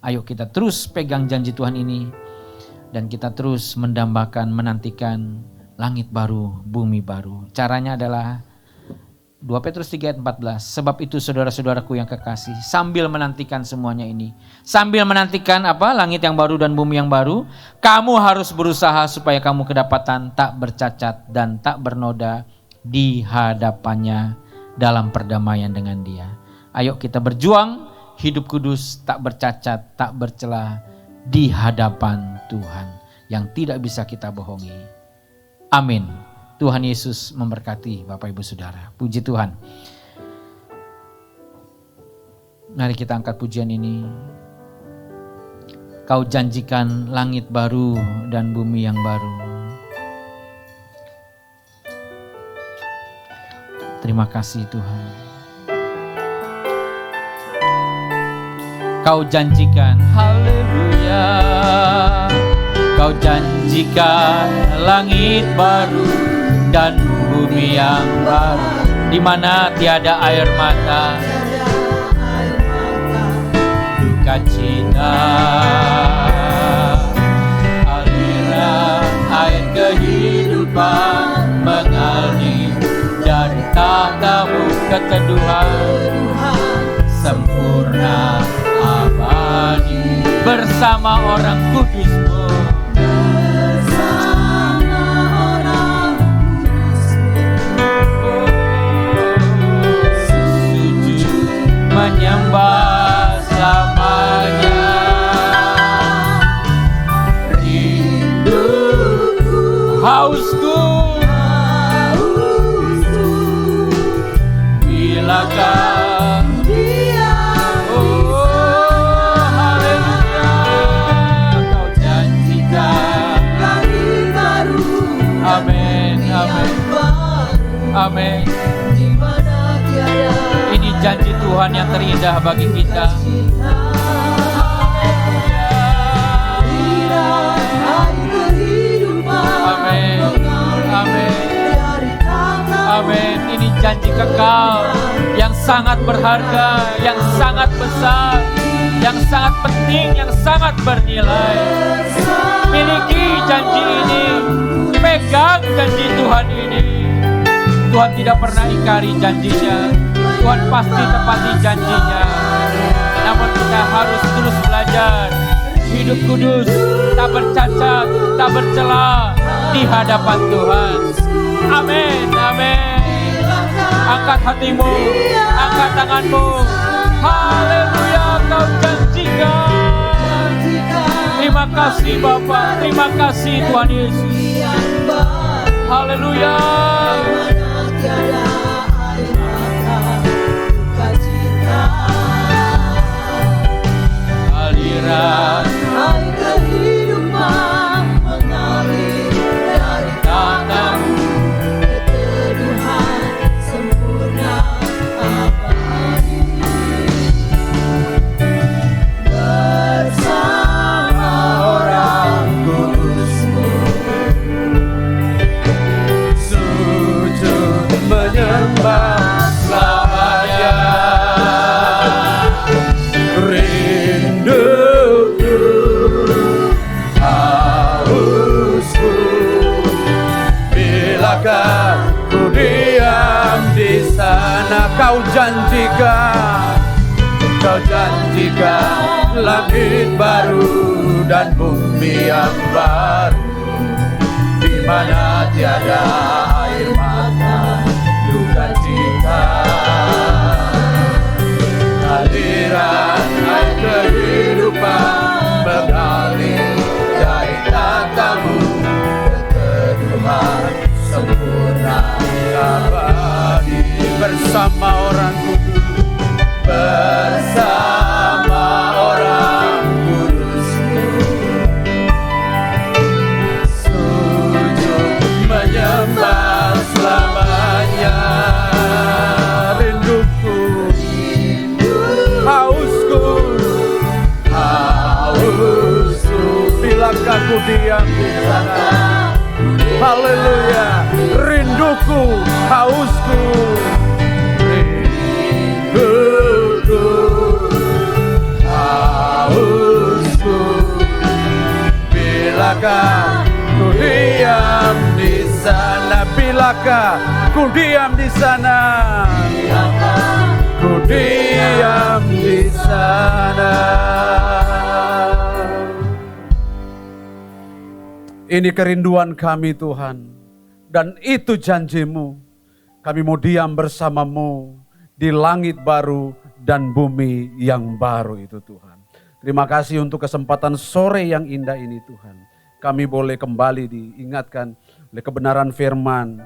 Ayo kita terus pegang janji Tuhan ini dan kita terus mendambakan, menantikan langit baru, bumi baru. Caranya adalah 2 Petrus 3 ayat 14. Sebab itu saudara-saudaraku yang kekasih, sambil menantikan semuanya ini, sambil menantikan apa? Langit yang baru dan bumi yang baru, kamu harus berusaha supaya kamu kedapatan tak bercacat dan tak bernoda di hadapannya dalam perdamaian dengan Dia. Ayo kita berjuang hidup kudus, tak bercacat, tak bercela di hadapan Tuhan yang tidak bisa kita bohongi. Amin. Tuhan Yesus memberkati Bapak Ibu Saudara. Puji Tuhan. Mari kita angkat pujian ini. Kau janjikan langit baru dan bumi yang baru. Terima kasih Tuhan. Kau janjikan, haleluya. Kau janjikan langit baru dan bumi yang baru, di mana tiada air mata, duka cita, aliran air kehidupan mengalir dari tahtamu keteduhan sempurna abadi bersama orang kudus-Mu. bilakah haleluya, Kau janjikan langit baru. Amin, amin, amin. Ini janji Tuhan yang terindah bagi kita. Amin, amin, amin. Ini janji kekal yang sangat berharga, yang sangat besar, yang sangat penting, yang sangat bernilai. Miliki janji ini, pegang janji Tuhan ini. Tuhan tidak pernah ingkari janjinya, Tuhan pasti tepati janjinya. Namun kita harus terus belajar hidup kudus, tak bercacat, tak bercela di hadapan Tuhan. Amin, amin. Angkat hatimu, angkat tanganmu. Haleluya, Kau janjikan. Terima kasih Bapa, terima kasih Tuhan Yesus. Haleluya. Aliran air kehidupan mengalir dari tanah-Mu, keteduhan sempurna abadi. Bersama orang kudus-Mu, sujud menyembah selamanya. Rinduku, hausku, bilakah ku diam di sana. Kau janjikan langit baru dan bumi yang baru, di mana tiada air mata duka cita. Aliran air kehidupan mengalir dari tatamu, keteduhan sempurna abadi. Bersama orang kudus, bersama orang kudus-Mu, sujud menyembah selamanya. Rinduku, hausku, bilakah ku diam di sana. Haleluya. Rinduku, hausku, rinduku, hausku, bilakah ku diam di sana. Bilakah ku diam di sana. Ku diam di sana. Ini kerinduan kami Tuhan, dan itu janji-Mu. Kami mau diam bersama-Mu di langit baru dan bumi yang baru itu Tuhan. Terima kasih untuk kesempatan sore yang indah ini Tuhan. Kami boleh kembali diingatkan oleh kebenaran firman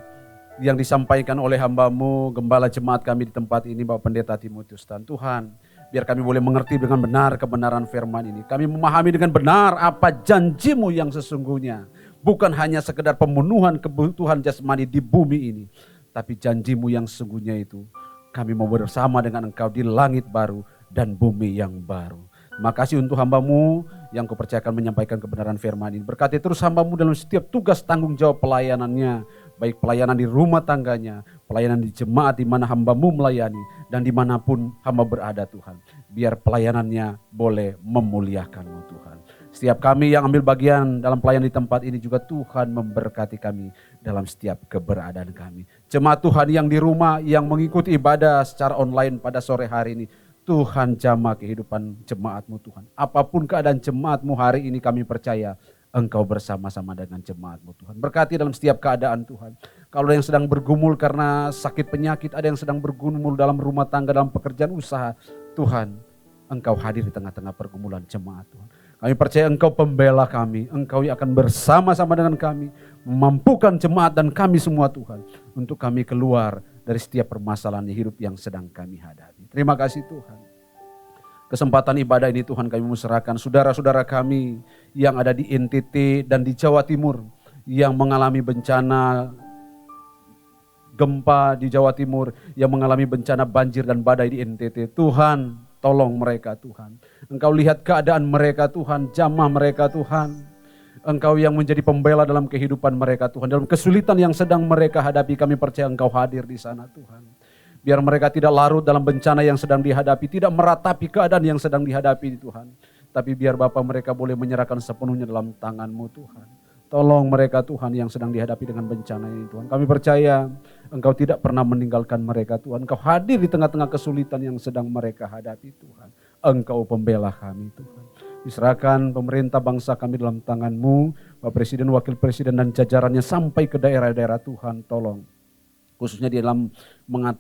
yang disampaikan oleh hamba-Mu, gembala jemaat kami di tempat ini, Bapak Pendeta Timotius. Dan Tuhan, biar kami boleh mengerti dengan benar kebenaran firman ini. Kami memahami dengan benar apa janji-Mu yang sesungguhnya. Bukan hanya sekedar pemenuhan kebutuhan jasmani di bumi ini, tapi janji-Mu yang sesungguhnya itu. Kami mau bersama dengan Engkau di langit baru dan bumi yang baru. Terima kasih untuk hamba-Mu yang Kau percayakan menyampaikan kebenaran firman ini. Berkati terus hamba-Mu dalam setiap tugas tanggung jawab pelayanannya. Baik pelayanan di rumah tangganya, pelayanan di jemaat di mana hamba-Mu melayani, dan dimanapun hamba berada Tuhan. Biar pelayanannya boleh memuliakan-Mu Tuhan. Setiap kami yang ambil bagian dalam pelayanan di tempat ini juga Tuhan memberkati kami dalam setiap keberadaan kami. Jemaat Tuhan yang di rumah, yang mengikuti ibadah secara online pada sore hari ini, Tuhan jamah kehidupan jemaat-Mu Tuhan. Apapun keadaan jemaat-Mu hari ini kami percaya Engkau bersama-sama dengan jemaat-Mu Tuhan. Berkati dalam setiap keadaan Tuhan. Kalau ada yang sedang bergumul karena sakit penyakit, ada yang sedang bergumul dalam rumah tangga, dalam pekerjaan usaha, Tuhan Engkau hadir di tengah-tengah pergumulan jemaat Tuhan. Kami percaya Engkau pembela kami, Engkau yang akan bersama-sama dengan kami, memampukan jemaat dan kami semua Tuhan, untuk kami keluar dari setiap permasalahan hidup yang sedang kami hadapi. Terima kasih Tuhan. Kesempatan ibadah ini Tuhan kami serahkan saudara-saudara kami yang ada di NTT dan di Jawa Timur yang mengalami bencana gempa di Jawa Timur, yang mengalami bencana banjir dan badai di NTT. Tuhan, tolong mereka Tuhan. Engkau lihat keadaan mereka Tuhan, jamah mereka Tuhan. Engkau yang menjadi pembela dalam kehidupan mereka Tuhan. Dalam kesulitan yang sedang mereka hadapi, kami percaya Engkau hadir di sana Tuhan. Biar mereka tidak larut dalam bencana yang sedang dihadapi, tidak meratapi keadaan yang sedang dihadapi Tuhan. Tapi biar Bapa mereka boleh menyerahkan sepenuhnya dalam tangan-Mu Tuhan. Tolong mereka Tuhan yang sedang dihadapi dengan bencana ini Tuhan. Kami percaya Engkau tidak pernah meninggalkan mereka Tuhan. Engkau hadir di tengah-tengah kesulitan yang sedang mereka hadapi Tuhan. Engkau pembela kami Tuhan. Diserahkan pemerintah bangsa kami dalam tangan-Mu, Bapak Presiden, Wakil Presiden dan jajarannya sampai ke daerah-daerah Tuhan. Tolong. Khususnya di dalam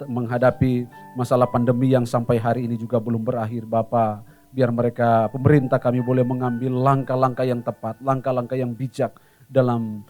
menghadapi masalah pandemi yang sampai hari ini juga belum berakhir Bapak. Biar mereka, pemerintah kami boleh mengambil langkah-langkah yang tepat, langkah-langkah yang bijak dalam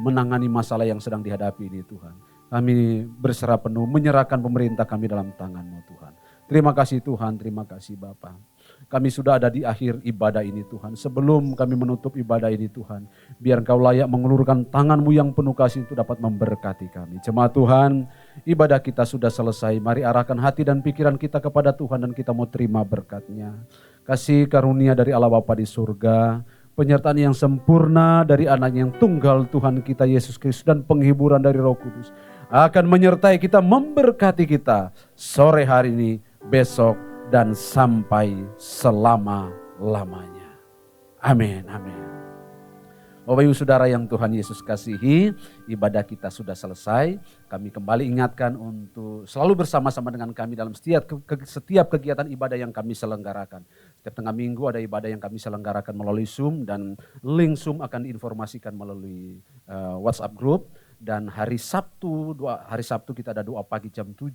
menangani masalah yang sedang dihadapi ini Tuhan. Kami berserah penuh, menyerahkan pemerintah kami dalam tangan-Mu Tuhan. Terima kasih Tuhan, terima kasih Bapa. Kami sudah ada di akhir ibadah ini Tuhan. Sebelum kami menutup ibadah ini Tuhan, biar Engkau layak mengulurkan tangan-Mu yang penuh kasih itu dapat memberkati kami. Jemaat Tuhan, ibadah kita sudah selesai. Mari arahkan hati dan pikiran kita kepada Tuhan dan kita mau terima berkat-Nya. Kasih karunia dari Allah Bapa di surga, penyertaan yang sempurna dari anak yang tunggal Tuhan kita Yesus Kristus dan penghiburan dari Roh Kudus akan menyertai kita, memberkati kita sore hari ini, besok, dan sampai selama-lamanya. Amin, amin. Bapak Ibu Saudara yang Tuhan Yesus kasihi, ibadah kita sudah selesai. Kami kembali ingatkan untuk selalu bersama-sama dengan kami dalam setiap kegiatan ibadah yang kami selenggarakan. Setiap tengah minggu ada ibadah yang kami selenggarakan melalui Zoom, dan link Zoom akan diinformasikan melalui WhatsApp group. Dan hari Sabtu kita ada doa pagi jam 7,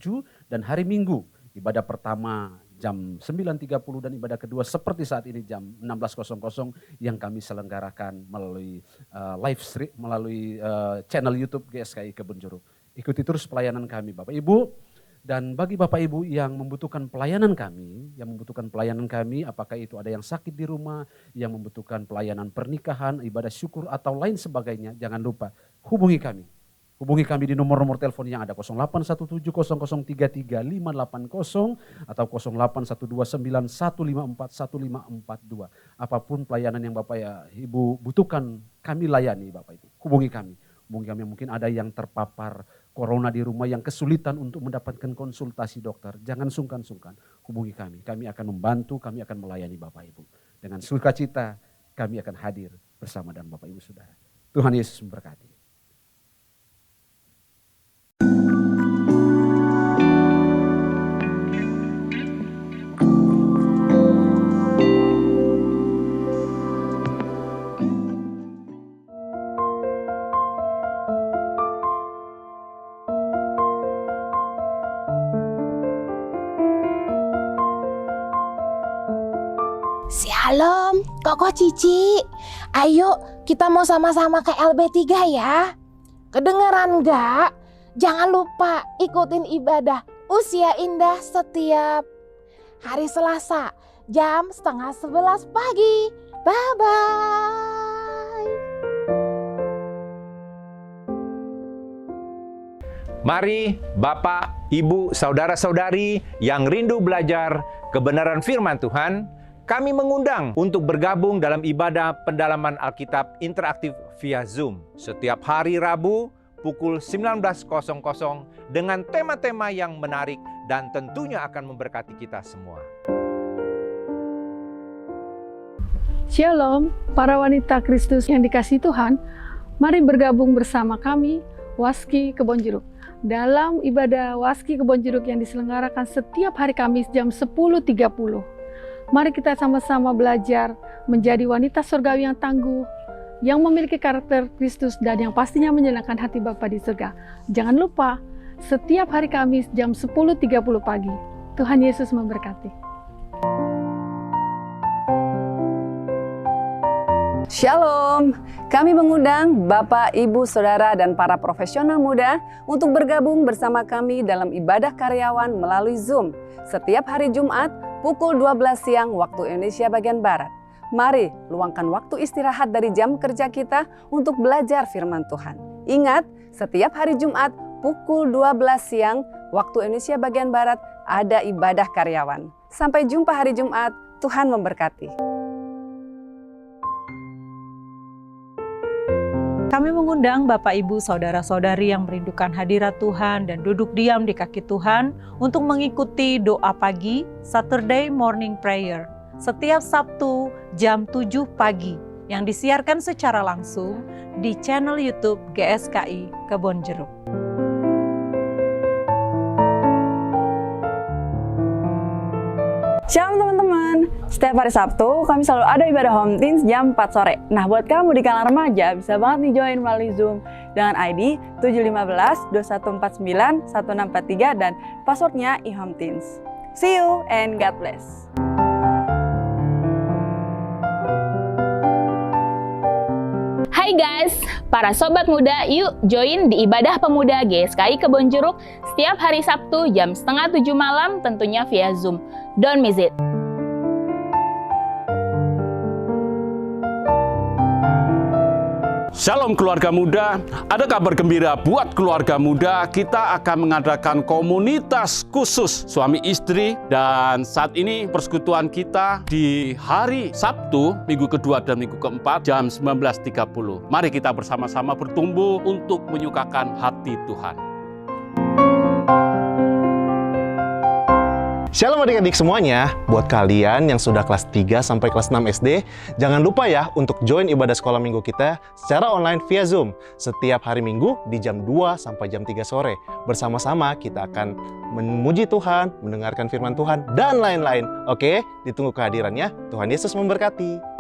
dan hari Minggu ibadah pertama jam 9.30 dan ibadah kedua seperti saat ini jam 16.00 yang kami selenggarakan melalui live stream, melalui channel YouTube GSKI Kebonjeruk. Ikuti terus pelayanan kami Bapak Ibu, dan bagi Bapak Ibu yang membutuhkan pelayanan kami, apakah itu ada yang sakit di rumah, yang membutuhkan pelayanan pernikahan, ibadah syukur atau lain sebagainya, jangan lupa hubungi kami. Hubungi kami di nomor-nomor telepon yang ada 081700335580 atau 081291541542. Apapun pelayanan yang Bapak ya Ibu butuhkan, kami layani Bapak Ibu. Hubungi kami. Mungkin ada yang terpapar corona di rumah yang kesulitan untuk mendapatkan konsultasi dokter. Jangan sungkan-sungkan, hubungi kami. Kami akan membantu, kami akan melayani Bapak Ibu. Dengan sukacita kami akan hadir bersama dengan Bapak Ibu Saudara. Tuhan Yesus memberkati. Shalom, Koko Cici. Ayo kita mau sama-sama ke LB3 ya. Kedengeran gak? Jangan lupa ikutin ibadah Usia Indah setiap hari Selasa jam 10:30 pagi. Bye-bye. Mari Bapak, Ibu, Saudara-saudari yang rindu belajar kebenaran firman Tuhan, kami mengundang untuk bergabung dalam ibadah pendalaman Alkitab interaktif via Zoom setiap hari Rabu pukul 19.00 dengan tema-tema yang menarik dan tentunya akan memberkati kita semua. Shalom, para wanita Kristus yang dikasihi Tuhan, mari bergabung bersama kami, Waski Kebonjeruk, dalam ibadah Waski Kebonjeruk yang diselenggarakan setiap hari Kamis jam 10.30. Mari kita sama-sama belajar menjadi wanita surgawi yang tangguh, yang memiliki karakter Kristus dan yang pastinya menyenangkan hati Bapa di surga. Jangan lupa, setiap hari Kamis jam 10.30 pagi. Tuhan Yesus memberkati. Shalom, kami mengundang Bapak, Ibu, Saudara, dan para profesional muda untuk bergabung bersama kami dalam ibadah karyawan melalui Zoom setiap hari Jumat pukul 12 siang waktu Indonesia bagian Barat. Mari luangkan waktu istirahat dari jam kerja kita untuk belajar firman Tuhan. Ingat, setiap hari Jumat pukul 12 siang waktu Indonesia bagian Barat ada ibadah karyawan. Sampai jumpa hari Jumat, Tuhan memberkati. Kami mengundang Bapak, Ibu, Saudara-saudari yang merindukan hadirat Tuhan dan duduk diam di kaki Tuhan untuk mengikuti doa pagi Saturday Morning Prayer setiap Sabtu jam 7 pagi yang disiarkan secara langsung di channel YouTube GSKI Kebonjeruk. Shalom teman-teman, setiap hari Sabtu kami selalu ada ibadah Home Teens jam 4 sore. Nah buat kamu di kalangan remaja bisa banget nih join melalui Zoom dengan ID 715-2149-1643 dan passwordnya iHomeTeens. See you and God bless. Hai guys, para sobat muda, yuk join di ibadah pemuda GSKI Kebonjeruk setiap hari Sabtu jam 6:30 malam tentunya via Zoom. Don't miss it. Shalom keluarga muda, ada kabar gembira buat keluarga muda. Kita akan mengadakan komunitas khusus suami istri dan saat ini persekutuan kita di hari Sabtu, minggu kedua dan minggu keempat jam 19.30. Mari kita bersama-sama bertumbuh untuk menyukakan hati Tuhan. Shalom adik-adik semuanya, buat kalian yang sudah kelas 3 sampai kelas 6 SD, jangan lupa ya untuk join ibadah sekolah minggu kita secara online via Zoom setiap hari Minggu di jam 2 sampai jam 3 sore. Bersama-sama kita akan memuji Tuhan, mendengarkan firman Tuhan, dan lain-lain. Oke, ditunggu kehadirannya. Tuhan Yesus memberkati.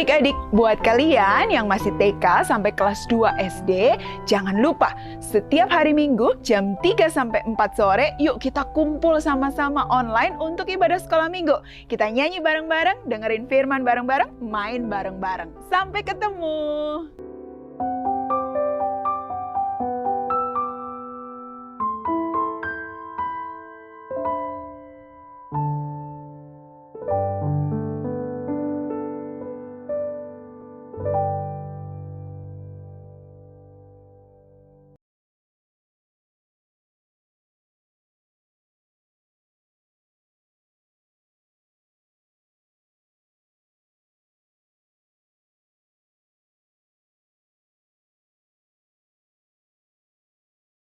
Adik-adik, buat kalian yang masih TK sampai kelas 2 SD, jangan lupa setiap hari Minggu jam 3 sampai 4 sore, yuk kita kumpul sama-sama online untuk ibadah sekolah minggu. Kita nyanyi bareng-bareng, dengerin firman bareng-bareng, main bareng-bareng. Sampai ketemu!